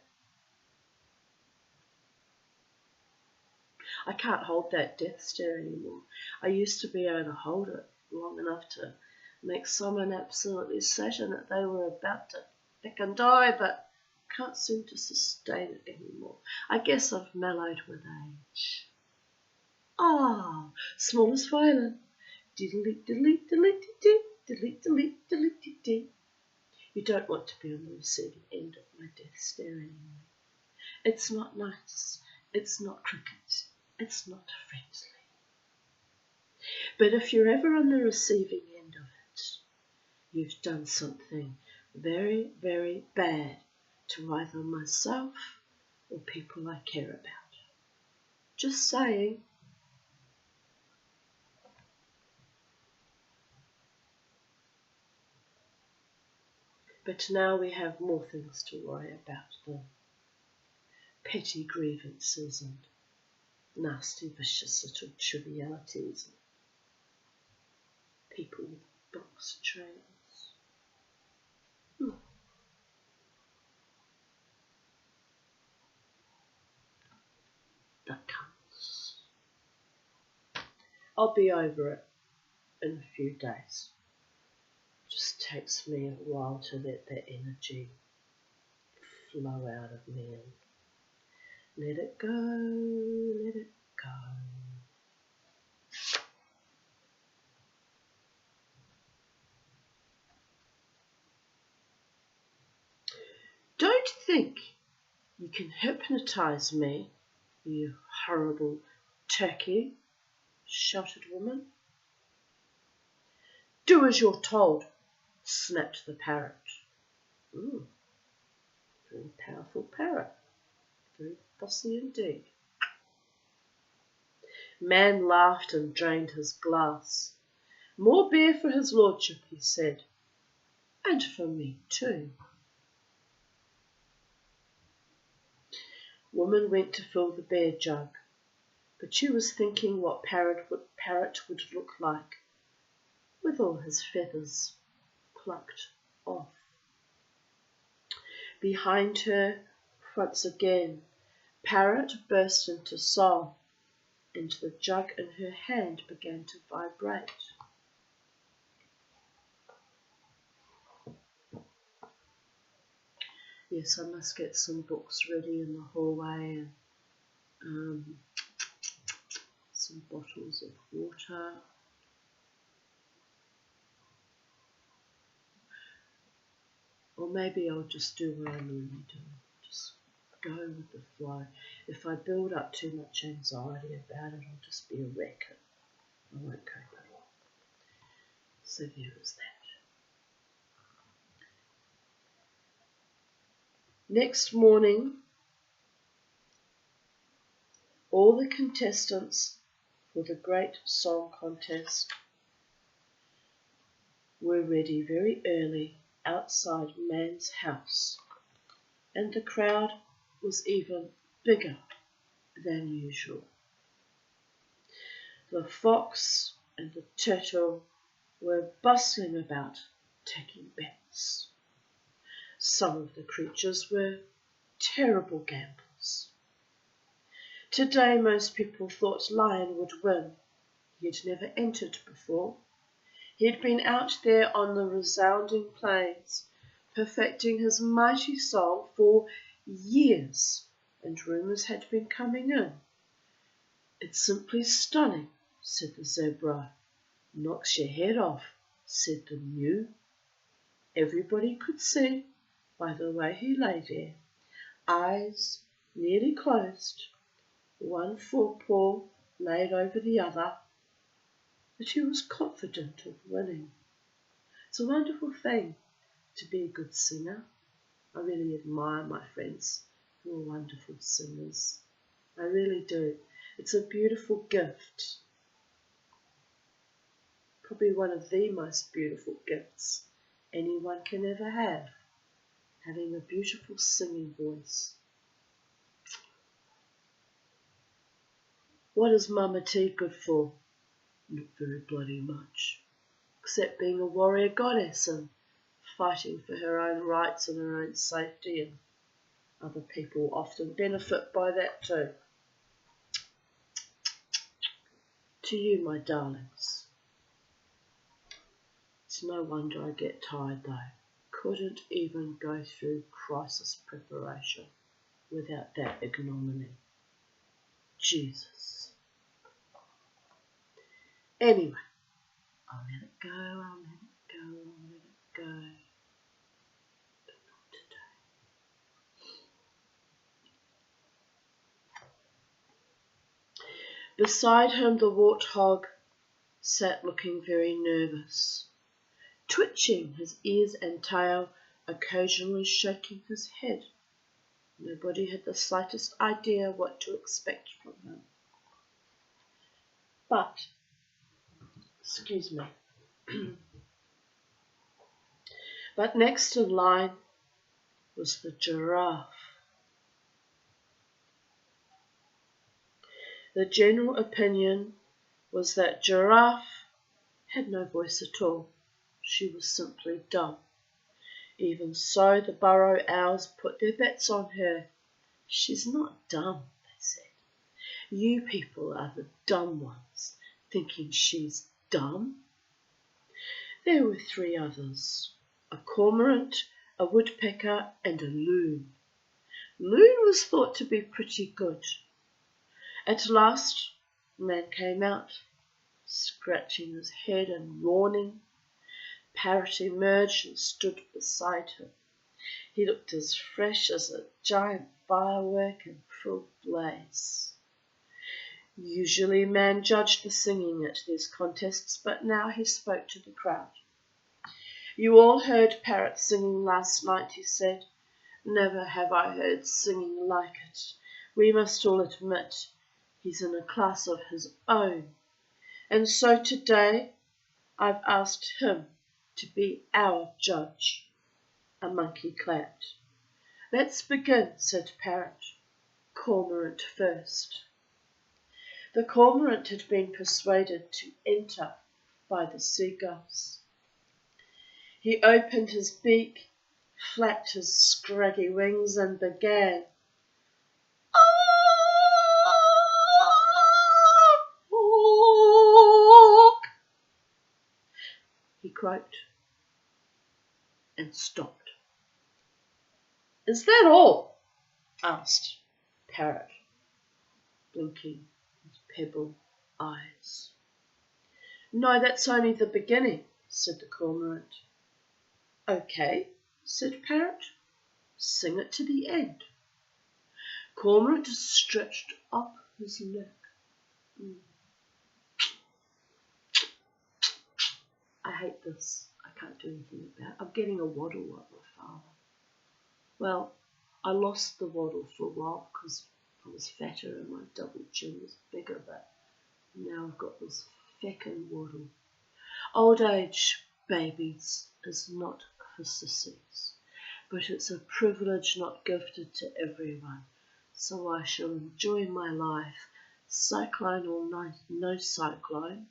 I can't hold that death stare anymore. I used to be able to hold it long enough to make someone absolutely certain that they were about to pick and die, but can't seem to sustain it anymore. I guess I've mellowed with age. Ah, smallest violin. Diddly diddly diddly diddly diddly diddly diddly diddly. You don't want to be on the receiving end of my death stare anymore. It's not nice. It's not cricket. It's not friendly. But if you're ever on the receiving end of it, you've done something very, very bad to either myself or people I care about. Just saying. But now we have more things to worry about than petty grievances and nasty, vicious little trivialities. People with box trains. That comes. I'll be over it in a few days. It just takes me a while to let that energy flow out of me and let it go, let it go. Don't think you can hypnotize me, you horrible turkey, shouted woman. Do as you're told, snapped the parrot. Ooh, very powerful parrot, very bossy indeed. Man laughed and drained his glass. More beer for his lordship, he said, and for me too. Woman went to fill the beer jug, but she was thinking what Parrot would look like with all his feathers plucked off. Behind her, once again, Parrot burst into song, and the jug in her hand began to vibrate. Yes, I must get some books ready in the hallway and some bottles of water. Or maybe I'll just do what I normally do. Just go with the flow. If I build up too much anxiety about it, I'll just be a wreck. I won't cope at all. So there is that. Next morning, all the contestants for the great song contest were ready very early outside Man's house, and the crowd was even bigger than usual. The fox and the turtle were bustling about, taking bets. Some of the creatures were terrible gamblers. Today most people thought Lion would win. He had never entered before. He had been out there on the resounding plains, perfecting his mighty song for years, and rumours had been coming in. It's simply stunning, said the zebra. Knocks your head off, said the gnu. Everybody could see by the way he lay there, eyes nearly closed, one forepaw laid over the other, that he was confident of winning. It's a wonderful thing to be a good singer. I really admire my friends who are wonderful singers. I really do. It's a beautiful gift. Probably one of the most beautiful gifts anyone can ever have, having a beautiful singing voice. What is Mama T good for? Not very bloody much, except being a warrior goddess and fighting for her own rights and her own safety, and other people often benefit by that too. To you, my darlings. It's no wonder I get tired though. Couldn't even go through crisis preparation without that ignominy. Jesus. Anyway, I'll let it go, I'll let it go, I'll let it go. But not today. Beside him the warthog sat looking very nervous, twitching his ears and tail, occasionally shaking his head. Nobody had the slightest idea what to expect from him. But, excuse me, but next in line was the giraffe. The general opinion was that giraffe had no voice at all, She was simply dumb. Even so, the burrow owls put their bets on her. She's not dumb, they said. You people are the dumb ones, thinking she's dumb. There were 3 others, a cormorant, a woodpecker, and a loon. Loon was thought to be pretty good. At last, the man came out, scratching his head and yawning. Parrot emerged and stood beside him. He looked as fresh as a giant firework in full blaze. Usually man judged the singing at these contests, but now he spoke to the crowd. You all heard Parrot singing last night, he said. Never have I heard singing like it. We must all admit he's in a class of his own. And so today I've asked him to be our judge. A monkey clapped. Let's begin, said Parrot. Cormorant first. The cormorant had been persuaded to enter by the seagulls. He opened his beak, flapped his scraggy wings, and began. He croaked and stopped. Is that all? Asked Parrot, blinking his pebble eyes. No, that's only the beginning, said the cormorant. Okay, said Parrot. Sing it to the end. Cormorant stretched up his neck. I hate this. I can't do anything about it. I'm getting a waddle like my father. Well, I lost the waddle for a while because I was fatter and my double chin was bigger, but now I've got this feckin' waddle. Old age, babies, is not for sissies, but it's a privilege not gifted to everyone, so I shall enjoy my life, cyclone or no cyclone,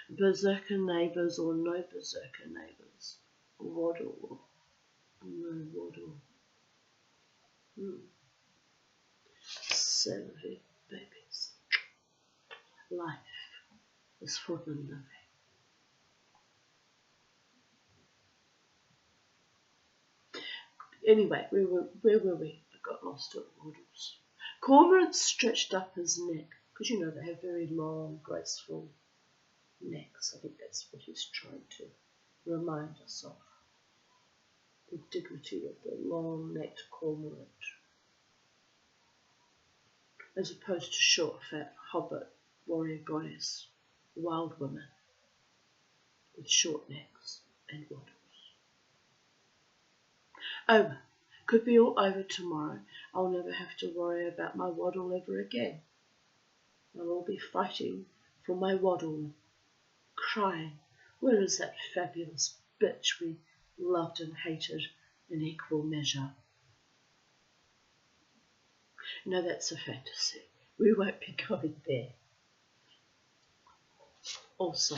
berserker neighbours or no berserker neighbours, waddle or no waddle. Savvy babies. Life is for the living. Anyway, where were we? I got lost at waddles. Cormorant stretched up his neck, because you know they have very long, graceful necks. I think that's what he's trying to remind us of. The dignity of the long-necked cormorant, as opposed to short, fat, hobbit, warrior goddess, wild women with short necks and waddles. Over. Could be all over tomorrow. I'll never have to worry about my waddle ever again. I'll all be fighting for my waddle, crying, where is that fabulous bitch we loved and hated in equal measure? No, that's a fantasy. We won't be going there. Also,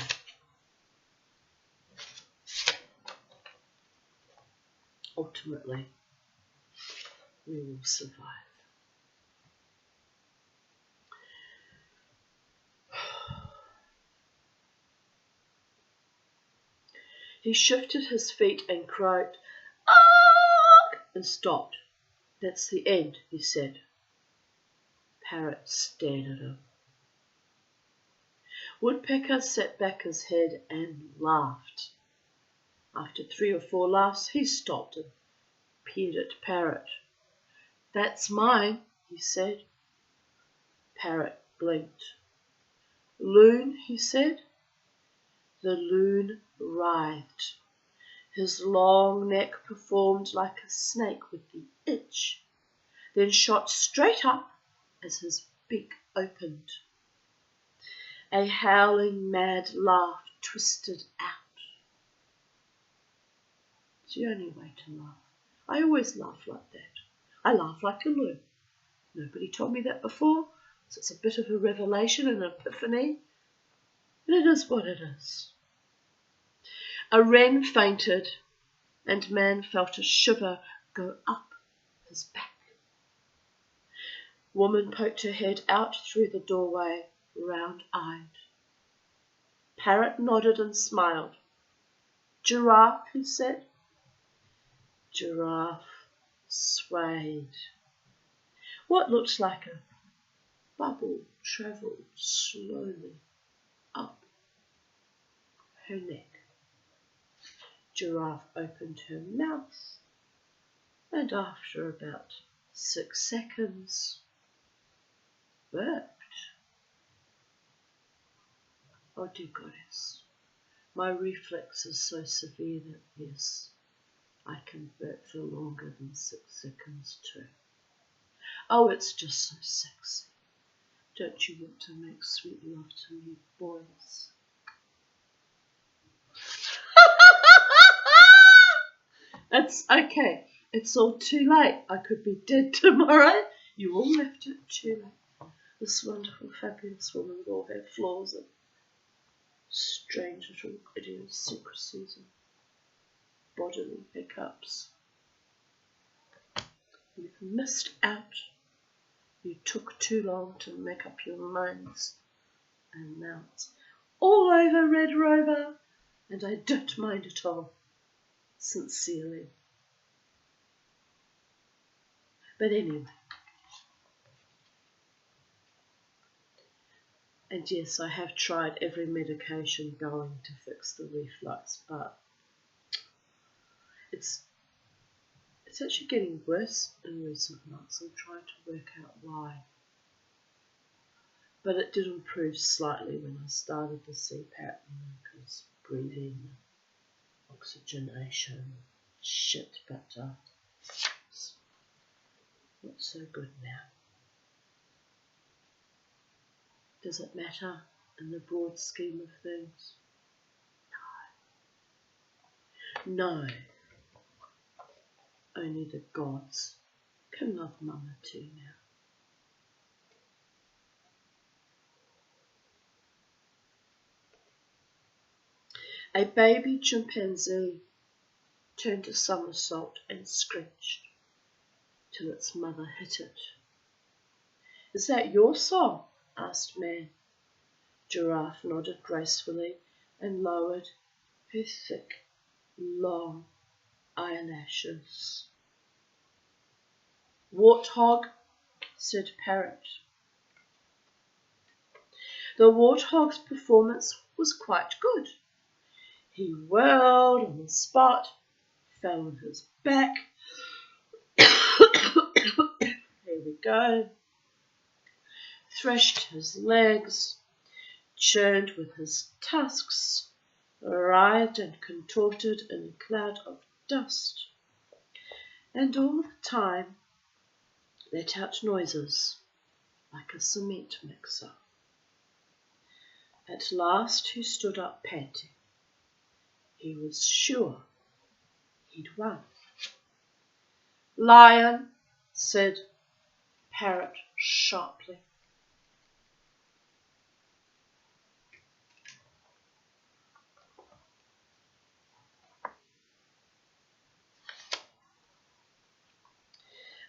ultimately, we will survive. He shifted his feet and croaked, "Ah!" and stopped. That's the end, he said. Parrot stared at him. Woodpecker set back his head and laughed. After 3 or 4 laughs, he stopped and peered at Parrot. That's mine, he said. Parrot blinked. Loon, he said. The loon writhed. His long neck performed like a snake with the itch, then shot straight up as his beak opened. A howling mad laugh twisted out. It's the only way to laugh. I always laugh like that. I laugh like a loon. Nobody told me that before, so it's a bit of a revelation, an epiphany, and it is what it is. A wren fainted, and man felt a shiver go up his back. Woman poked her head out through the doorway, round-eyed. Parrot nodded and smiled. Giraffe, he said. Giraffe swayed. What looked like a bubble travelled slowly up her neck. Giraffe opened her mouth, and after about 6 seconds, burped. Oh dear goddess, my reflex is so severe that yes, I can burp for longer than 6 seconds too. Oh, it's just so sexy. Don't you want to make sweet love to me, boys? It's okay. It's all too late. I could be dead tomorrow. You all left it too late. This wonderful, fabulous woman with all her flaws and strange little idiosyncrasies and bodily hiccups. You've missed out. You took too long to make up your minds. And now it's all over, Red Rover. And I don't mind at all. Sincerely. But anyway. And yes, I have tried every medication going to fix the reflux, but it's actually getting worse in recent months. I'm trying to work out why. But it did improve slightly when I started the CPAP, because breathing, oxygenation, shit, but it's not so good now. Does it matter in the broad scheme of things? No. Only the gods can love Mama too now. A baby chimpanzee turned a somersault and screeched till its mother hit it. Is that your song? Asked Man. Giraffe nodded gracefully and lowered her thick, long eyelashes. Warthog, said Parrot. The warthog's performance was quite good. He whirled on the spot, fell on his back. Here we go. Threshed his legs, churned with his tusks, writhed and contorted in a cloud of dust, and all the time let out noises like a cement mixer. At last he stood up panting. He was sure he'd won. Lion, said Parrot sharply.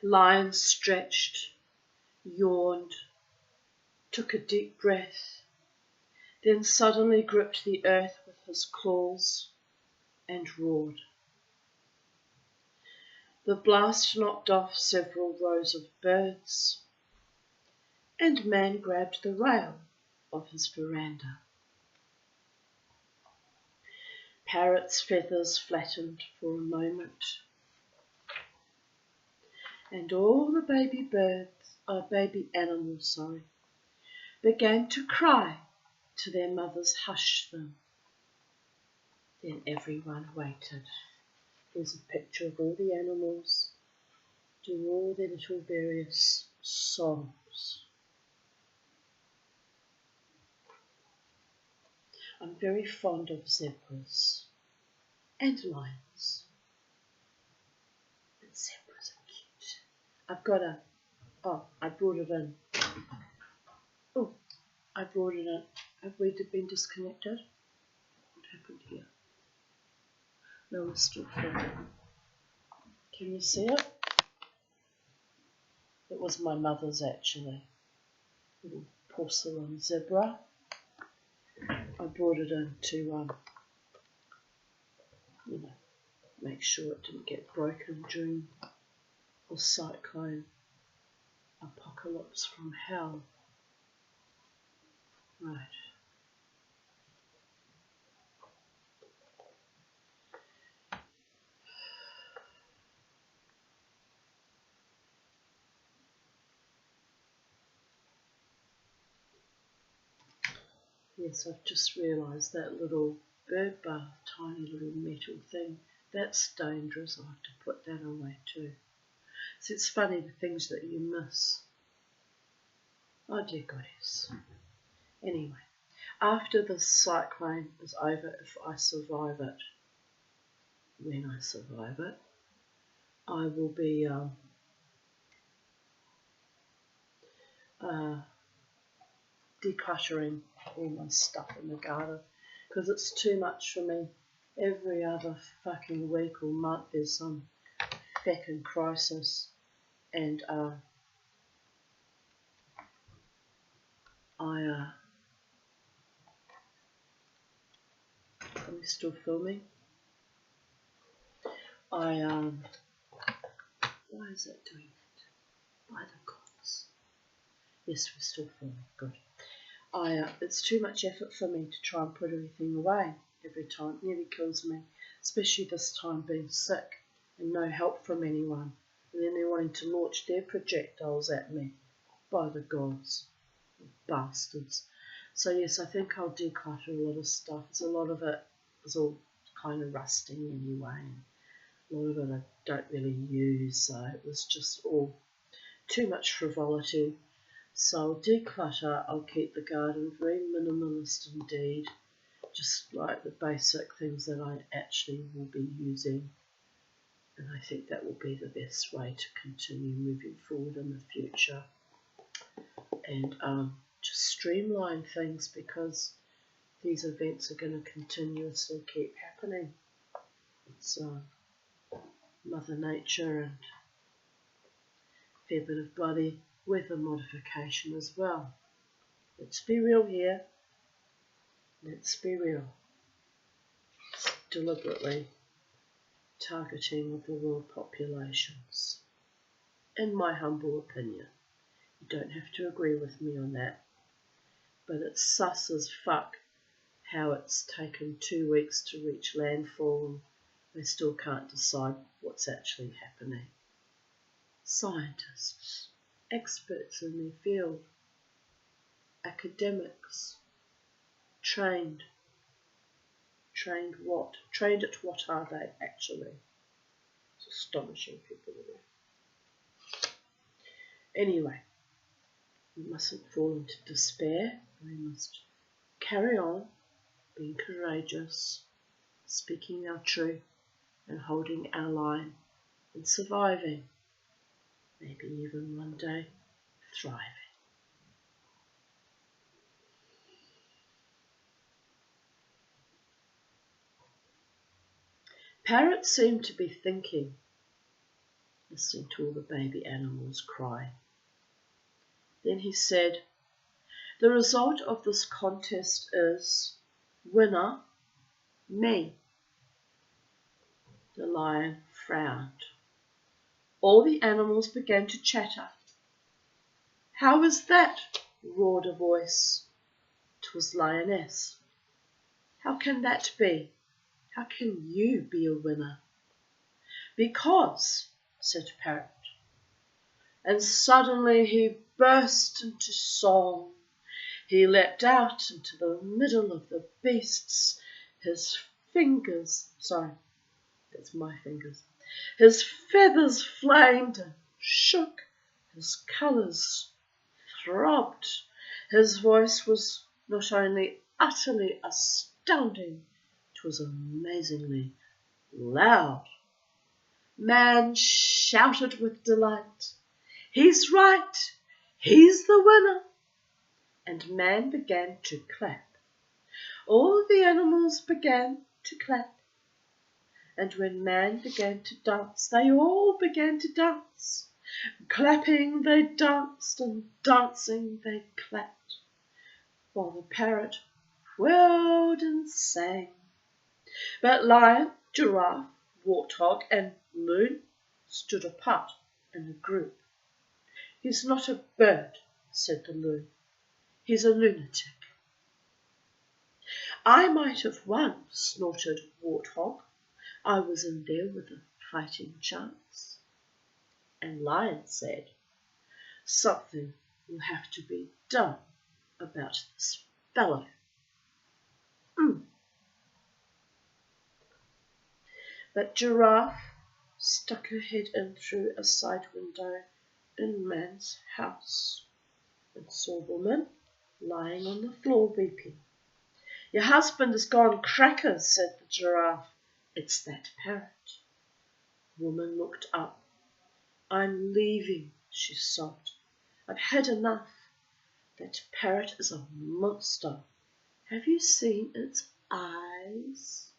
Lion stretched, yawned, took a deep breath, then suddenly gripped the earth with his claws and roared. The blast knocked off several rows of birds, and Man grabbed the rail of his veranda. Parrot's feathers flattened for a moment, and all the baby animals, began to cry till their mothers hushed them. Then everyone waited. There's a picture of all the animals doing all their little various songs. I'm very fond of zebras and lions. And zebras are cute. I've got I brought it in. Oh, I brought it in. Have we been disconnected? What happened here? No, we're still filming. Can you see it? It was my mother's actually. Little porcelain zebra. I brought it in to, make sure it didn't get broken during the cyclone apocalypse from hell. Right. Yes, I've just realised that little bird bath, tiny little metal thing, that's dangerous. I'll have to put that away too. So it's funny the things that you miss. Oh dear goddess. Anyway, after the cyclone is over, if I survive it, when I survive it, I will be decluttering all my stuff in the garden because it's too much for me. Every other fucking week or month there's some fucking crisis, and are we still filming? Why is it doing it? By the gods. Yes, we're still filming. Good. It's too much effort for me to try and put everything away every time. It nearly kills me, especially this time being sick and no help from anyone. And then they're wanting to launch their projectiles at me. By the gods. Bastards. So yes, I think I'll declutter a lot of stuff. A lot of it is all kind of rusting anyway. A lot of it I don't really use, so it was just all too much frivolity. So I'll declutter. I'll keep the garden very minimalist indeed, just like the basic things that I actually will be using. And I think that will be the best way to continue moving forward in the future. And just streamline things because these events are going to continuously keep happening. It's Mother Nature and a fair bit of bloody weather modification as well. Let's be real here. Let's be real. It's deliberately targeting of the world populations. In my humble opinion. You don't have to agree with me on that. But it's sus as fuck how it's taken 2 weeks to reach landfall and they still can't decide what's actually happening. Scientists, experts in their field, academics, trained what? Trained at what are they actually? It's astonishing people are there. Anyway, we mustn't fall into despair. We must carry on being courageous, speaking our truth and holding our line and surviving. Maybe even one day thriving. Parrot seemed to be thinking, listening to all the baby animals cry. Then he said, "The result of this contest is, winner, me." The lion frowned. All the animals began to chatter. "How is that?" roared a voice. 'Twas Lioness. "How can that be? How can you be a winner?" "Because," said Parrot. And suddenly he burst into song. He leapt out into the middle of the beasts. His fingers, that's my fingers. His feathers flamed and shook. His colours throbbed. His voice was not only utterly astounding, it was amazingly loud. Man shouted with delight. "He's right! He's the winner!" And man began to clap. All the animals began to clap. And when man began to dance, they all began to dance. Clapping they danced, and dancing they clapped, while the parrot whirled and sang. But lion, giraffe, warthog, and loon stood apart in a group. "He's not a bird," said the loon. "He's a lunatic." "I might have won," snorted Warthog. "I was in there with a fighting chance." And Lion said, "Something will have to be done about this fellow." But Giraffe stuck her head in through a side window in man's house and saw Woman lying on the floor weeping. "Your husband has gone crackers," said the Giraffe. "It's that parrot." Woman looked up. "I'm leaving," she sobbed. "I've had enough. That parrot is a monster. Have you seen its eyes?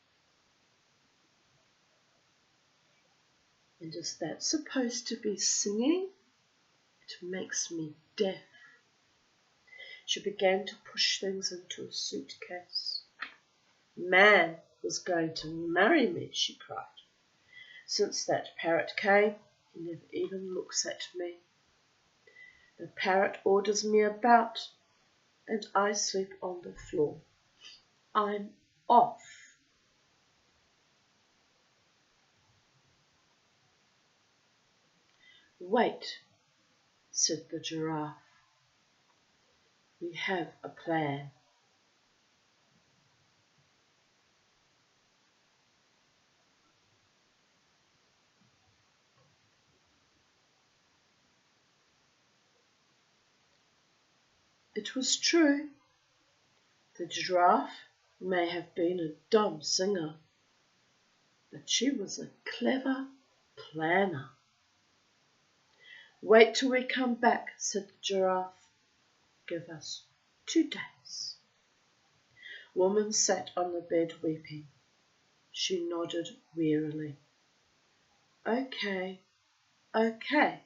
And is that supposed to be singing? It makes me deaf." She began to push things into a suitcase. "Man was going to marry me," she cried. "Since that parrot came, he never even looks at me. The parrot orders me about, and I sleep on the floor. I'm off." "Wait," said the Giraffe. "We have a plan." It was true. The Giraffe may have been a dumb singer, but she was a clever planner. "Wait till we come back," said the Giraffe. "Give us 2 days." Woman sat on the bed weeping. She nodded wearily. "Okay, okay.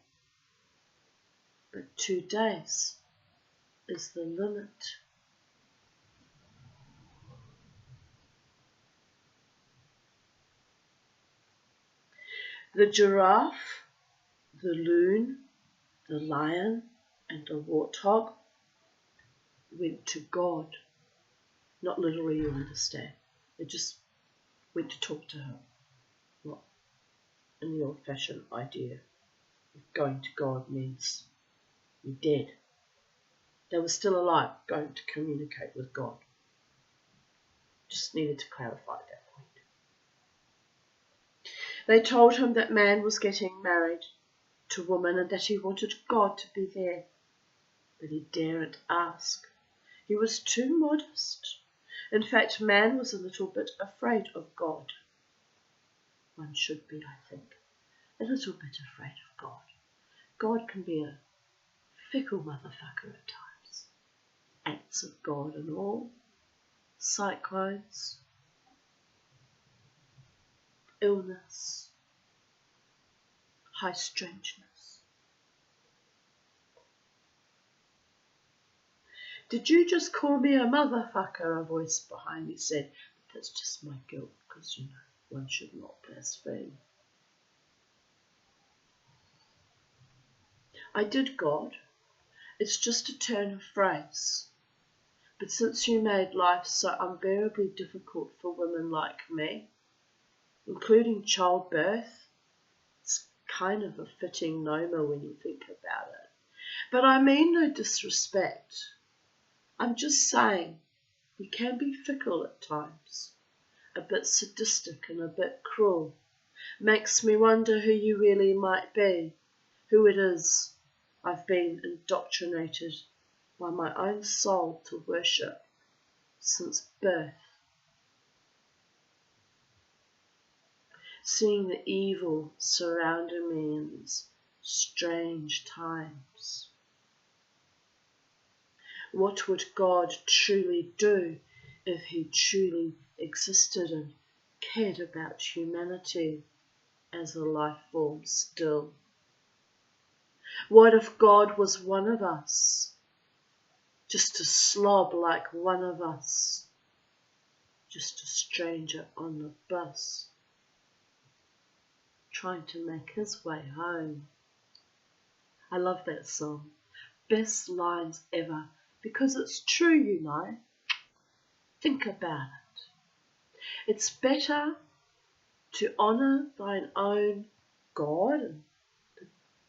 But 2 days is the limit." The Giraffe, the Loon, the Lion, and the Warthog went to God. Not literally, you understand. They just went to talk to her. Not in the old-fashioned idea of going to God means you're dead. They were still alive, going to communicate with God. Just needed to clarify that point. They told him that man was getting married to woman and that he wanted God to be there. But he daren't ask. He was too modest. In fact, man was a little bit afraid of God. One should be, I think, a little bit afraid of God. God can be a fickle motherfucker at times. Acts of God and all. Cyclones. Illness. High strangeness. "Did you just call me a motherfucker?" a voice behind me said. "But that's just my guilt, because, you know, one should not blaspheme." "I did, God. It's just a turn of phrase. But since you made life so unbearably difficult for women like me, including childbirth, it's kind of a fitting noma when you think about it. But I mean no disrespect. I'm just saying, you can be fickle at times, a bit sadistic and a bit cruel. Makes me wonder who you really might be, who it is I've been indoctrinated by my own soul to worship since birth. Seeing the evil surrounding me in these strange times. What would God truly do if he truly existed, and cared about humanity as a life form still? What if God was one of us, just a slob like one of us, just a stranger on the bus, trying to make his way home? I love that song. Best lines ever, because it's true, you know. Think about it. It's better to honour thine own God and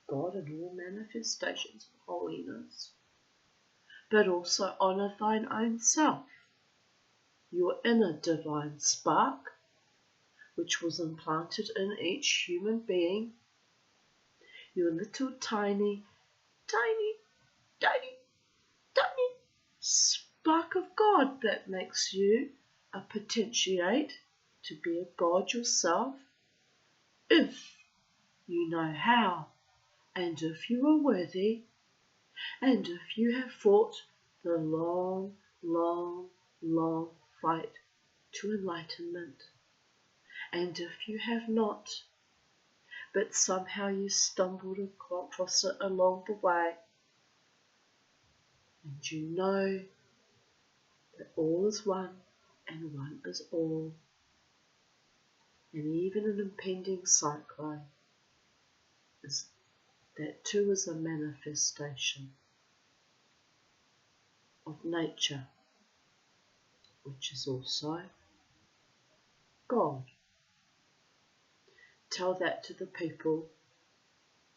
God in all manifestations of holiness, but also honour thine own self, your inner divine spark, which was implanted in each human being, your little tiny spark of God that makes you a potentiate to be a God yourself, if you know how, and if you are worthy, and if you have fought the long fight to enlightenment, and if you have not, but somehow you stumbled across it along the way, and you know that all is one and one is all, and even an impending cyclone that too is a manifestation of nature, which is also God. Tell that to the people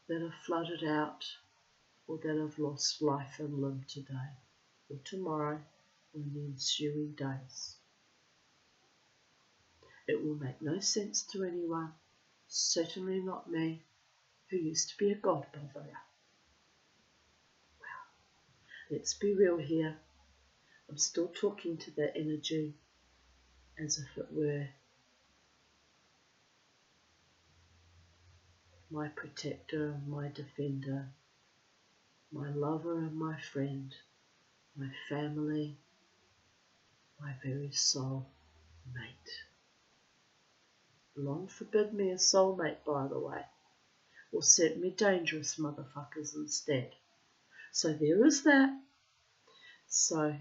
that are flooded out or that have lost life and limb today or tomorrow or in the ensuing days. It will make no sense to anyone, certainly not me, who used to be a God botherer. Well, let's be real here. I'm still talking to that energy as if it were my protector, my defender, my lover and my friend, my family, my very soul mate. Long forbid me a soulmate, by the way, or sent me dangerous motherfuckers instead. So there is that. So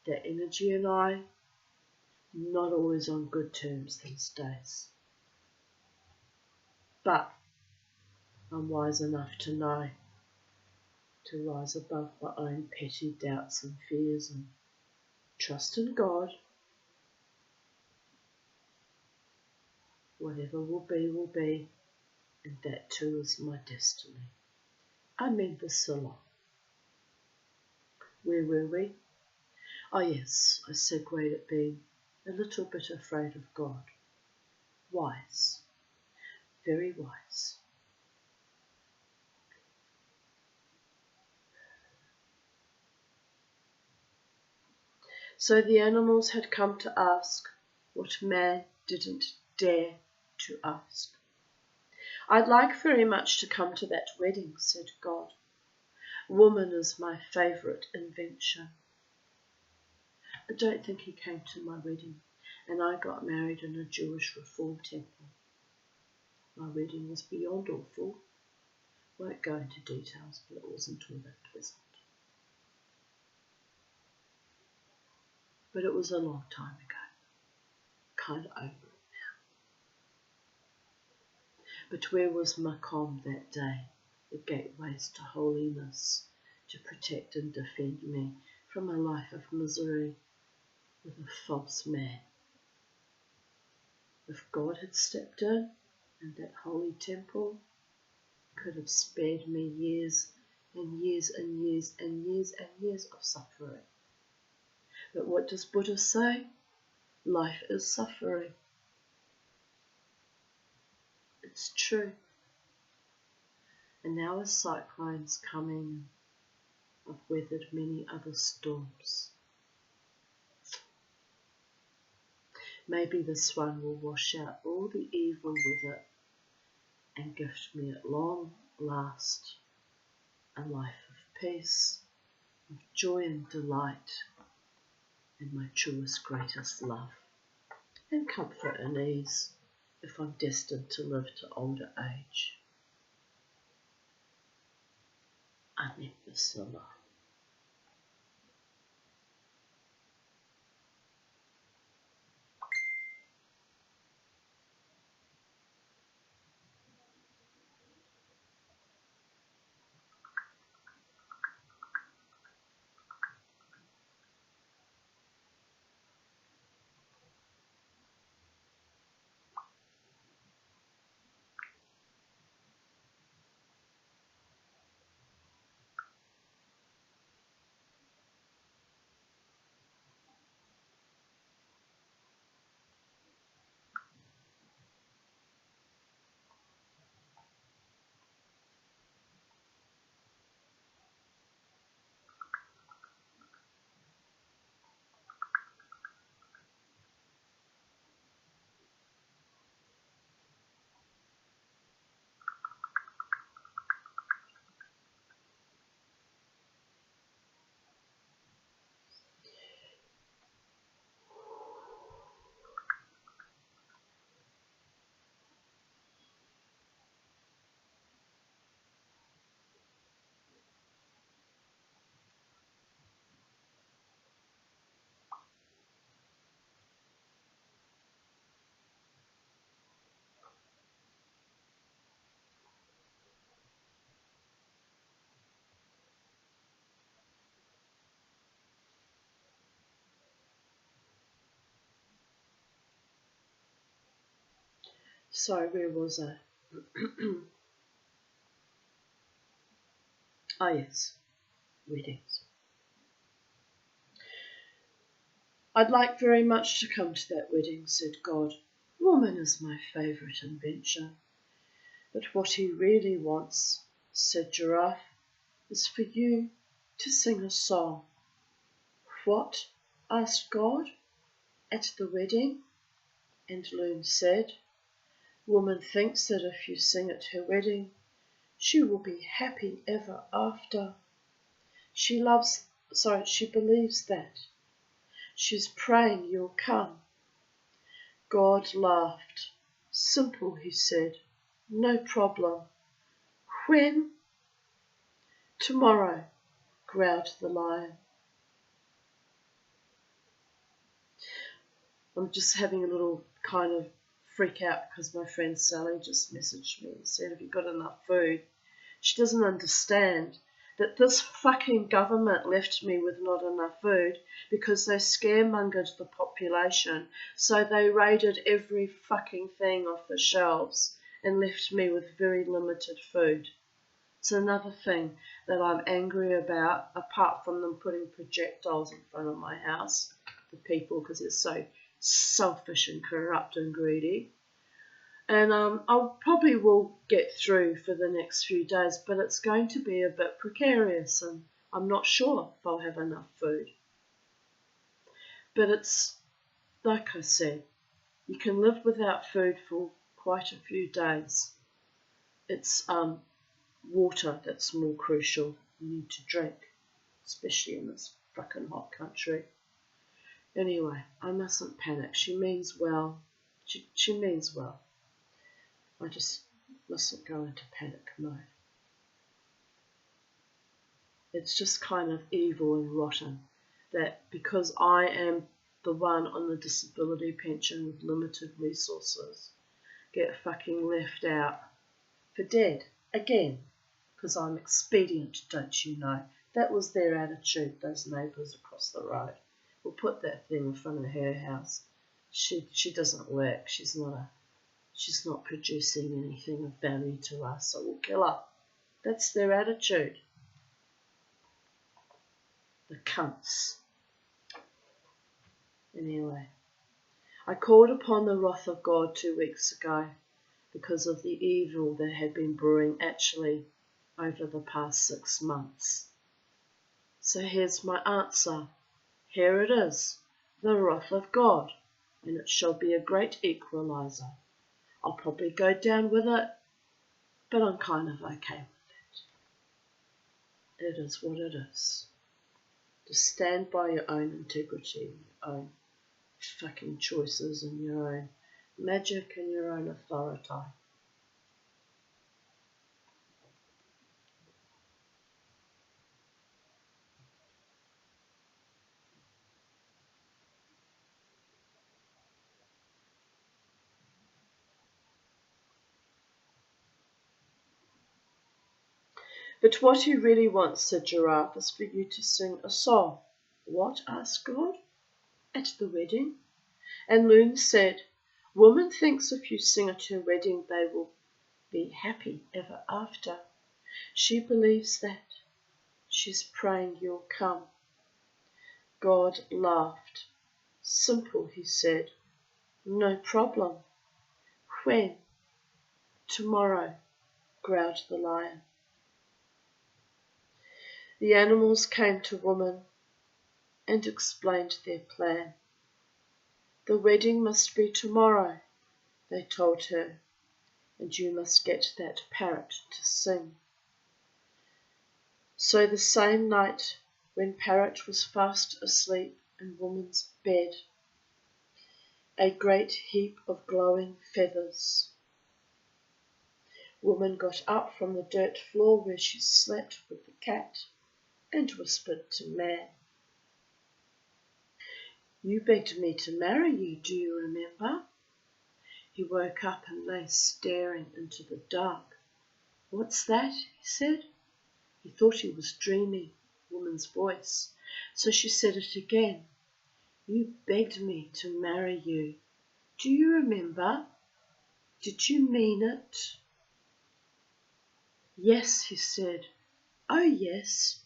that energy and I, not always on good terms these days. But I'm wise enough to know to rise above my own petty doubts and fears and trust in God. Whatever will be, and that too is my destiny. I mean this a lot. Where were we? Oh yes, I segued at being a little bit afraid of God. Wise. Very wise. So the animals had come to ask what man didn't dare to ask. I'd like very much to come to that wedding, said God. Woman is my favourite invention. I don't think he came to my wedding, and I got married in a Jewish Reform temple. My wedding was beyond awful. Won't go into details, but it wasn't all that pleasant. But it was a long time ago. Kind of over it now. But where was Makom that day, the gateways to holiness, to protect and defend me from a life of misery with a false man? If God had stepped in that holy temple, could have spared me years and years and years and years and years of suffering. But what does Buddha say? Life is suffering. It's true. And now as cyclones coming, I've weathered many other storms. Maybe this one will wash out all the evil with it and gift me at long last a life of peace, of joy and delight, and my truest, greatest love. and comfort and ease if I'm destined to live to older age. Amen Bismillah. So where was I? Ah yes, weddings. I'd like very much to come to that wedding, said God. Woman is my favourite invention. But what he really wants, said Giraffe, is for you to sing a song. What? Asked God. At the wedding? And Loon said, Woman thinks that if you sing at her wedding, she will be happy ever after. She believes that. She's praying you'll come. God laughed. Simple, he said. No problem. When? Tomorrow, growled the lion. I'm just having a little kind of freak out because my friend Sally just messaged me and said, have you got enough food? She doesn't understand that this fucking government left me with not enough food because they scaremongered the population. So they raided every fucking thing off the shelves and left me with very limited food. It's another thing that I'm angry about, apart from them putting projectiles in front of my house, the people, because it's so selfish and corrupt and greedy. And I probably will get through for the next few days, but it's going to be a bit precarious and I'm not sure if I'll have enough food. But it's, like I said, you can live without food for quite a few days. It's water that's more crucial. You need to drink, especially in this fucking hot country. Anyway, I mustn't panic. She means well. She means well. I just mustn't go into panic mode. It's just kind of evil and rotten that because I am the one on the disability pension with limited resources, get fucking left out for dead again because I'm expedient, don't you know? That was their attitude, those neighbours across the road. We'll put that thing in front of her house. She doesn't work. She's not producing anything of value to us, so we'll kill her. That's their attitude. The cunts. Anyway, I called upon the wrath of God 2 weeks ago because of the evil that had been brewing actually over the past 6 months. So here's my answer. Here it is, the wrath of God, and it shall be a great equalizer. I'll probably go down with it, but I'm kind of okay with it. It is what it is. To stand by your own integrity, your own fucking choices and your own magic and your own authority. But what he really wants, said Giraffe, is for you to sing a song. What? Asked God. At the wedding? And Loon said, Woman thinks if you sing at her wedding they will be happy ever after. She believes that. She's praying you'll come. God laughed. Simple, he said. No problem. When? Tomorrow, growled the lion. The animals came to Woman and explained their plan. The wedding must be tomorrow, they told her, and you must get that parrot to sing. So the same night, when Parrot was fast asleep in Woman's bed, a great heap of glowing feathers, Woman got up from the dirt floor where she slept with the cat and whispered to Man, You begged me to marry you, do you remember? He woke up and lay staring into the dark. What's that? He said. He thought he was dreaming Woman's voice, so she said it again. You begged me to marry you. Do you remember? Did you mean it? Yes, he said. Oh, yes.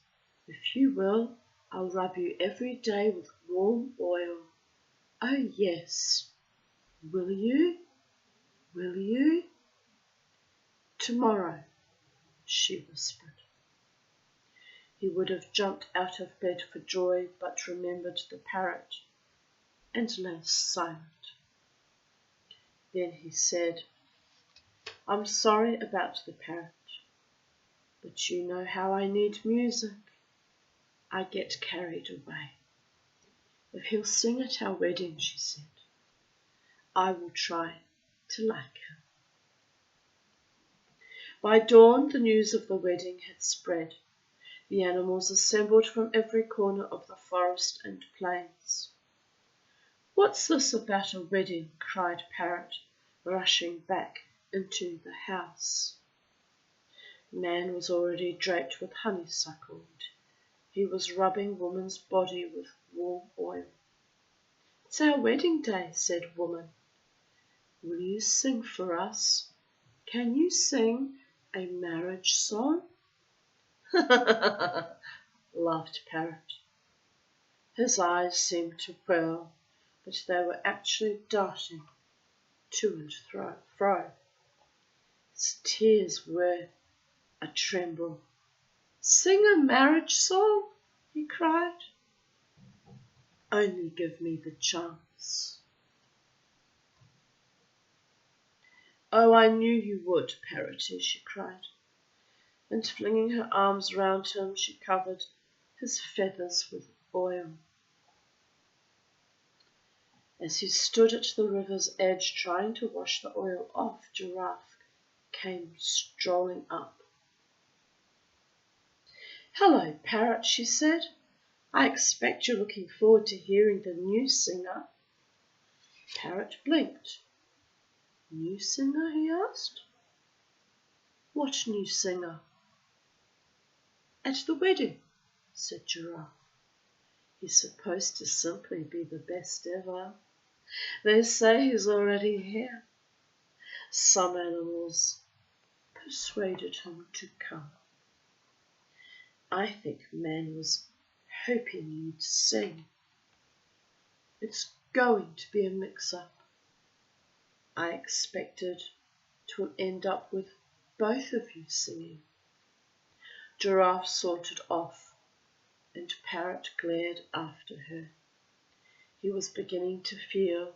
If you will, I'll rub you every day with warm oil. Oh, yes. Will you? Will you? Tomorrow, she whispered. He would have jumped out of bed for joy, but remembered the parrot and lay silent. Then he said, I'm sorry about the parrot, but you know how I need music. I get carried away. If he'll sing at our wedding, she said, I will try to like him. By dawn, the news of the wedding had spread. The animals assembled from every corner of the forest and plains. What's this about a wedding? Cried Parrot, rushing back into the house. Man was already draped with honeysuckle. He was rubbing Woman's body with warm oil. It's our wedding day, said Woman. Will you sing for us? Can you sing a marriage song? Laughed Parrot. His eyes seemed to whirl, but they were actually darting to and fro. His tears were a tremble. Sing a marriage song, he cried. Only give me the chance. Oh, I knew you would, Parroty, she cried. And flinging her arms round him, she covered his feathers with oil. As he stood at the river's edge trying to wash the oil off, Giraffe came strolling up. Hello, Parrot, she said. I expect you're looking forward to hearing the new singer. Parrot blinked. New singer? He asked. What new singer? At the wedding, said Giraffe. He's supposed to simply be the best ever. They say he's already here. Some animals persuaded him to come. I think Man was hoping you'd sing. It's going to be a mix-up. I expected to end up with both of you singing. Giraffe sauntered off, and Parrot glared after her. He was beginning to feel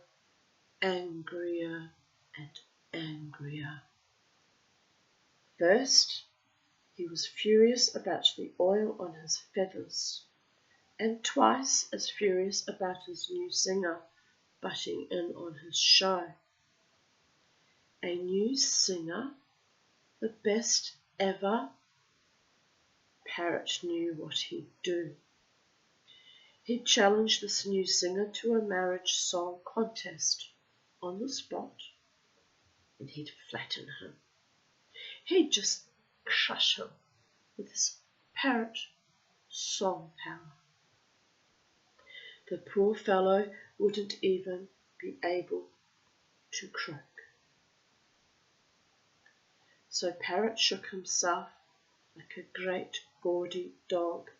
angrier and angrier. First, he was furious about the oil on his feathers, and twice as furious about his new singer butting in on his show. A new singer, the best ever. Parrot knew what he'd do. He'd challenge this new singer to a marriage song contest on the spot, and he'd flatten him. He'd just crush him with his parrot song power. The poor fellow wouldn't even be able to croak. So Parrot shook himself like a great gaudy dog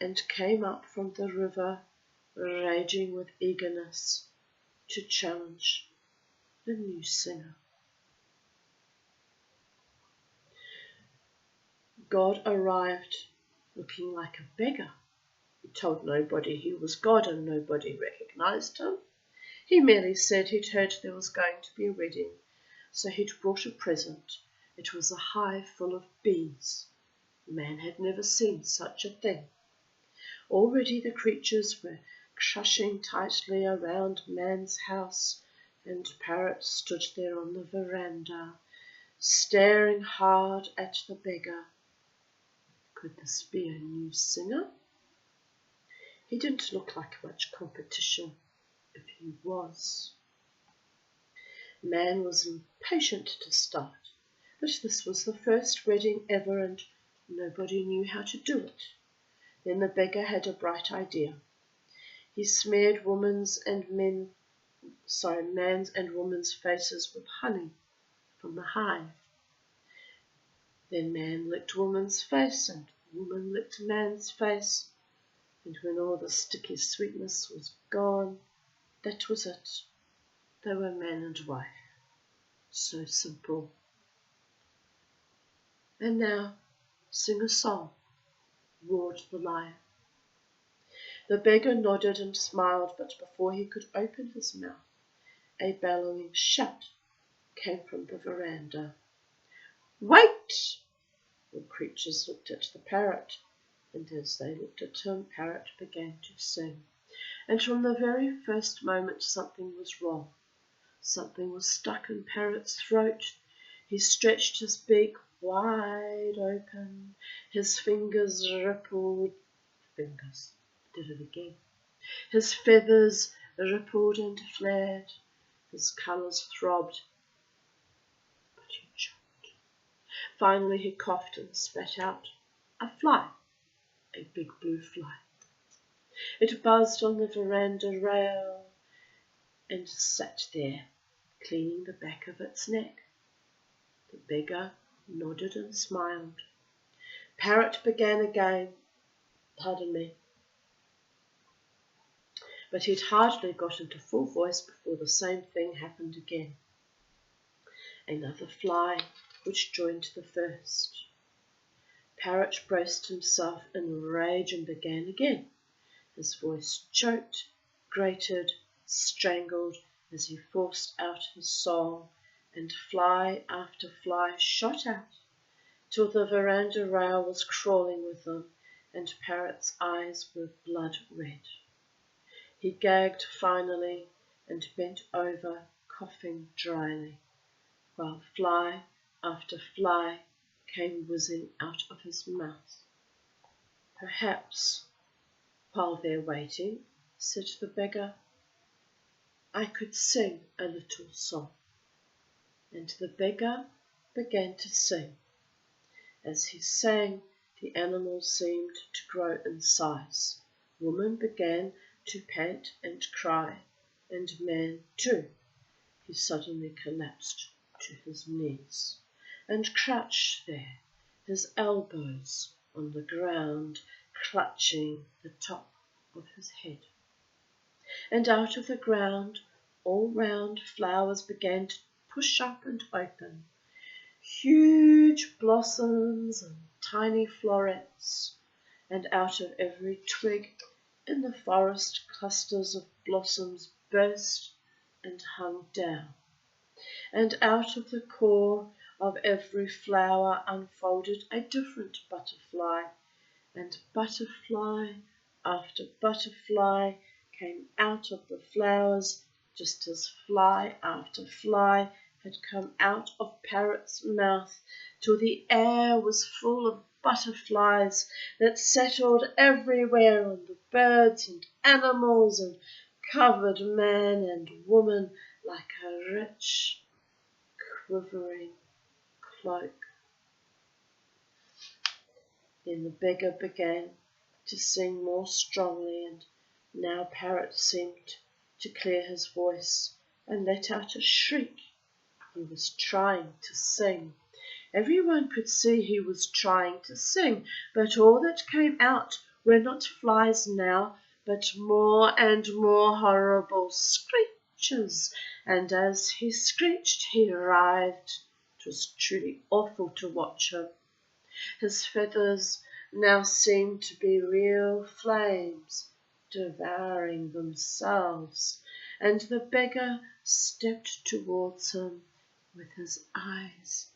and came up from the river raging with eagerness to challenge the new singer. God arrived looking like a beggar. He told nobody he was God and nobody recognized him. He merely said he'd heard there was going to be a wedding, so he'd brought a present. It was a hive full of bees. Man had never seen such a thing. Already the creatures were crushing tightly around man's house, and Parrot stood there on the veranda, staring hard at the beggar. Could this be a new singer? He didn't look like much competition, if he was. Man was impatient to start, but this was the first wedding ever and nobody knew how to do it. Then the beggar had a bright idea. He smeared man's and woman's faces with honey from the hive. Then man licked woman's face and woman licked man's face, and when all the sticky sweetness was gone, that was it. They were man and wife. So simple. And now, sing a song, roared the lion. The beggar nodded and smiled, but before he could open his mouth, a bellowing shout came from the veranda. Wait! The creatures looked at the parrot, and as they looked at him, Parrot began to sing. And from the very first moment something was wrong. Something was stuck in Parrot's throat. He stretched his beak wide open. His fingers rippled. Did it again. His feathers rippled and flared. His colours throbbed. But he choked. Finally he coughed and spat out a fly, a big blue fly. It buzzed on the veranda rail and sat there, cleaning the back of its neck. The beggar nodded and smiled. Parrot began again. Pardon me. But he'd hardly got into full voice before the same thing happened again. Another fly, which joined the first. Parrot braced himself in rage and began again. His voice choked, grated, strangled as he forced out his song, and fly after fly shot out, till the veranda rail was crawling with them, and Parrot's eyes were blood red. He gagged finally and bent over, coughing dryly, while fly after fly came whizzing out of his mouth. Perhaps, while they're waiting, said the beggar, I could sing a little song. And the beggar began to sing. As he sang, the animals seemed to grow in size. Woman began to pant and cry, and man too. He suddenly collapsed to his knees and crouched there, his elbows on the ground, clutching the top of his head. And out of the ground, all round, flowers began to push up and open, huge blossoms and tiny florets, and out of every twig in the forest clusters of blossoms burst and hung down, and out of the core of every flower unfolded a different butterfly, and butterfly after butterfly came out of the flowers, just as fly after fly had come out of Parrot's mouth, till the air was full of butterflies that settled everywhere on the birds and animals and covered man and woman like a rich, quivering cloak. Then the beggar began to sing more strongly, and now Parrot seemed to clear his voice and let out a shriek. He was trying to sing. Everyone could see he was trying to sing, but all that came out were not flies now, but more and more horrible screeches. And as he screeched, he writhed. It was truly awful to watch him. His feathers now seemed to be real flames, devouring themselves, and the beggar stepped towards him with his eyes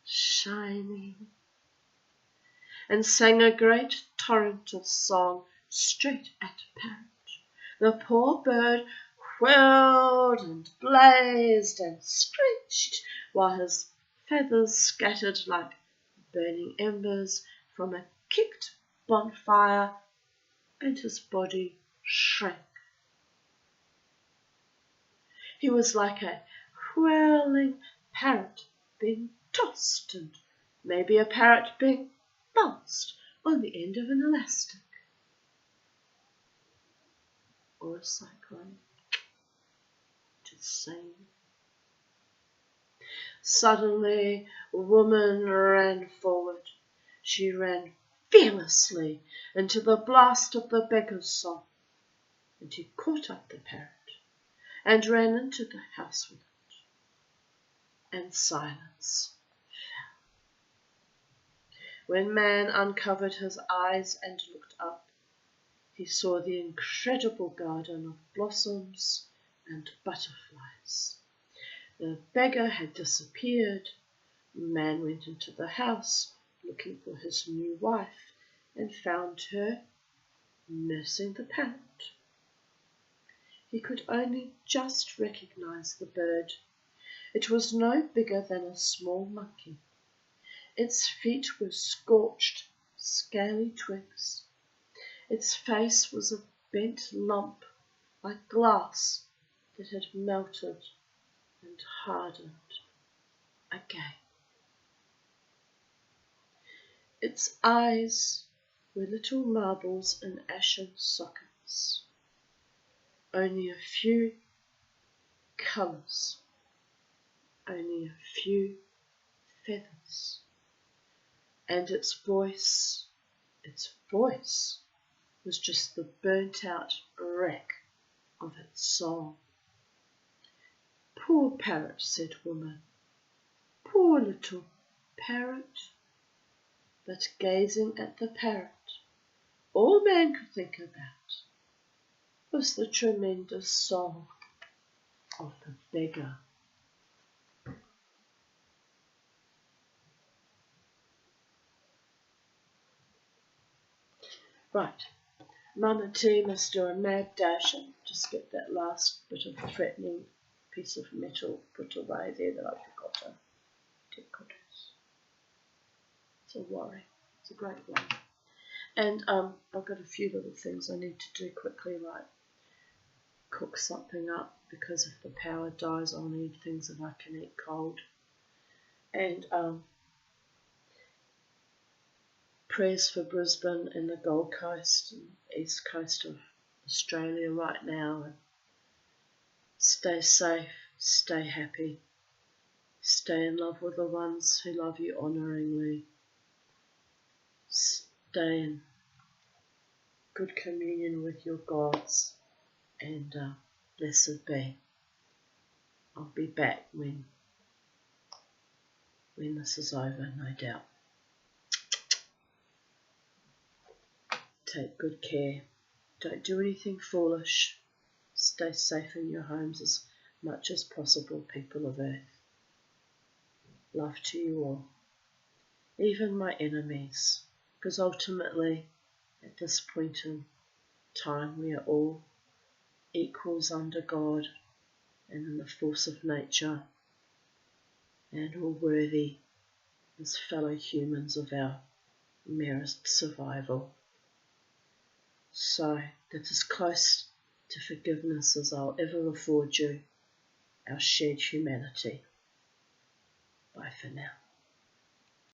shining, and sang a great torrent of song straight at Parrot. The poor bird whirled and blazed and screeched, while his feathers scattered like burning embers from a kicked bonfire, and his body shrank. He was like a whirling parrot being tossed, and maybe a parrot being bounced on the end of an elastic, or a cyclone. Just saying. Suddenly, a woman ran forward. She ran fearlessly into the blast of the beggar's song, and he caught up the parrot and ran into the house with it, and silence fell. When man uncovered his eyes and looked up, he saw the incredible garden of blossoms and butterflies. The beggar had disappeared. Man went into the house looking for his new wife and found her nursing the parrot. He could only just recognize the bird. It was no bigger than a small monkey. Its feet were scorched, scaly twigs. Its face was a bent lump like glass that had melted and hardened again. Its eyes were little marbles in ashen sockets. Only a few colours, only a few feathers. And its voice was just the burnt out wreck of its soul. Poor parrot, said woman, poor little parrot. But gazing at the parrot, all man could think about was the tremendous soul of the beggar. Right, Mama T must do a mad dash and just get that last bit of threatening piece of metal put away there that I forgot to take photos. It's a worry. It's a great one. And I've got a few little things I need to do quickly, like cook something up, because if the power dies I'll need things that I can eat cold. And prayers for Brisbane and the Gold Coast and east coast of Australia right now. And stay safe, stay happy, stay in love with the ones who love you honouringly, stay in good communion with your gods, and blessed be. I'll be back when this is over, no doubt. Take good care. Don't do anything foolish. Stay safe in your homes as much as possible, people of Earth. Love to you all, even my enemies, because ultimately, at this point in time, we are all equals under God and in the force of nature, and all worthy as fellow humans of our merest survival. So that's as close to forgiveness as I'll ever afford you, our shared humanity. Bye for now.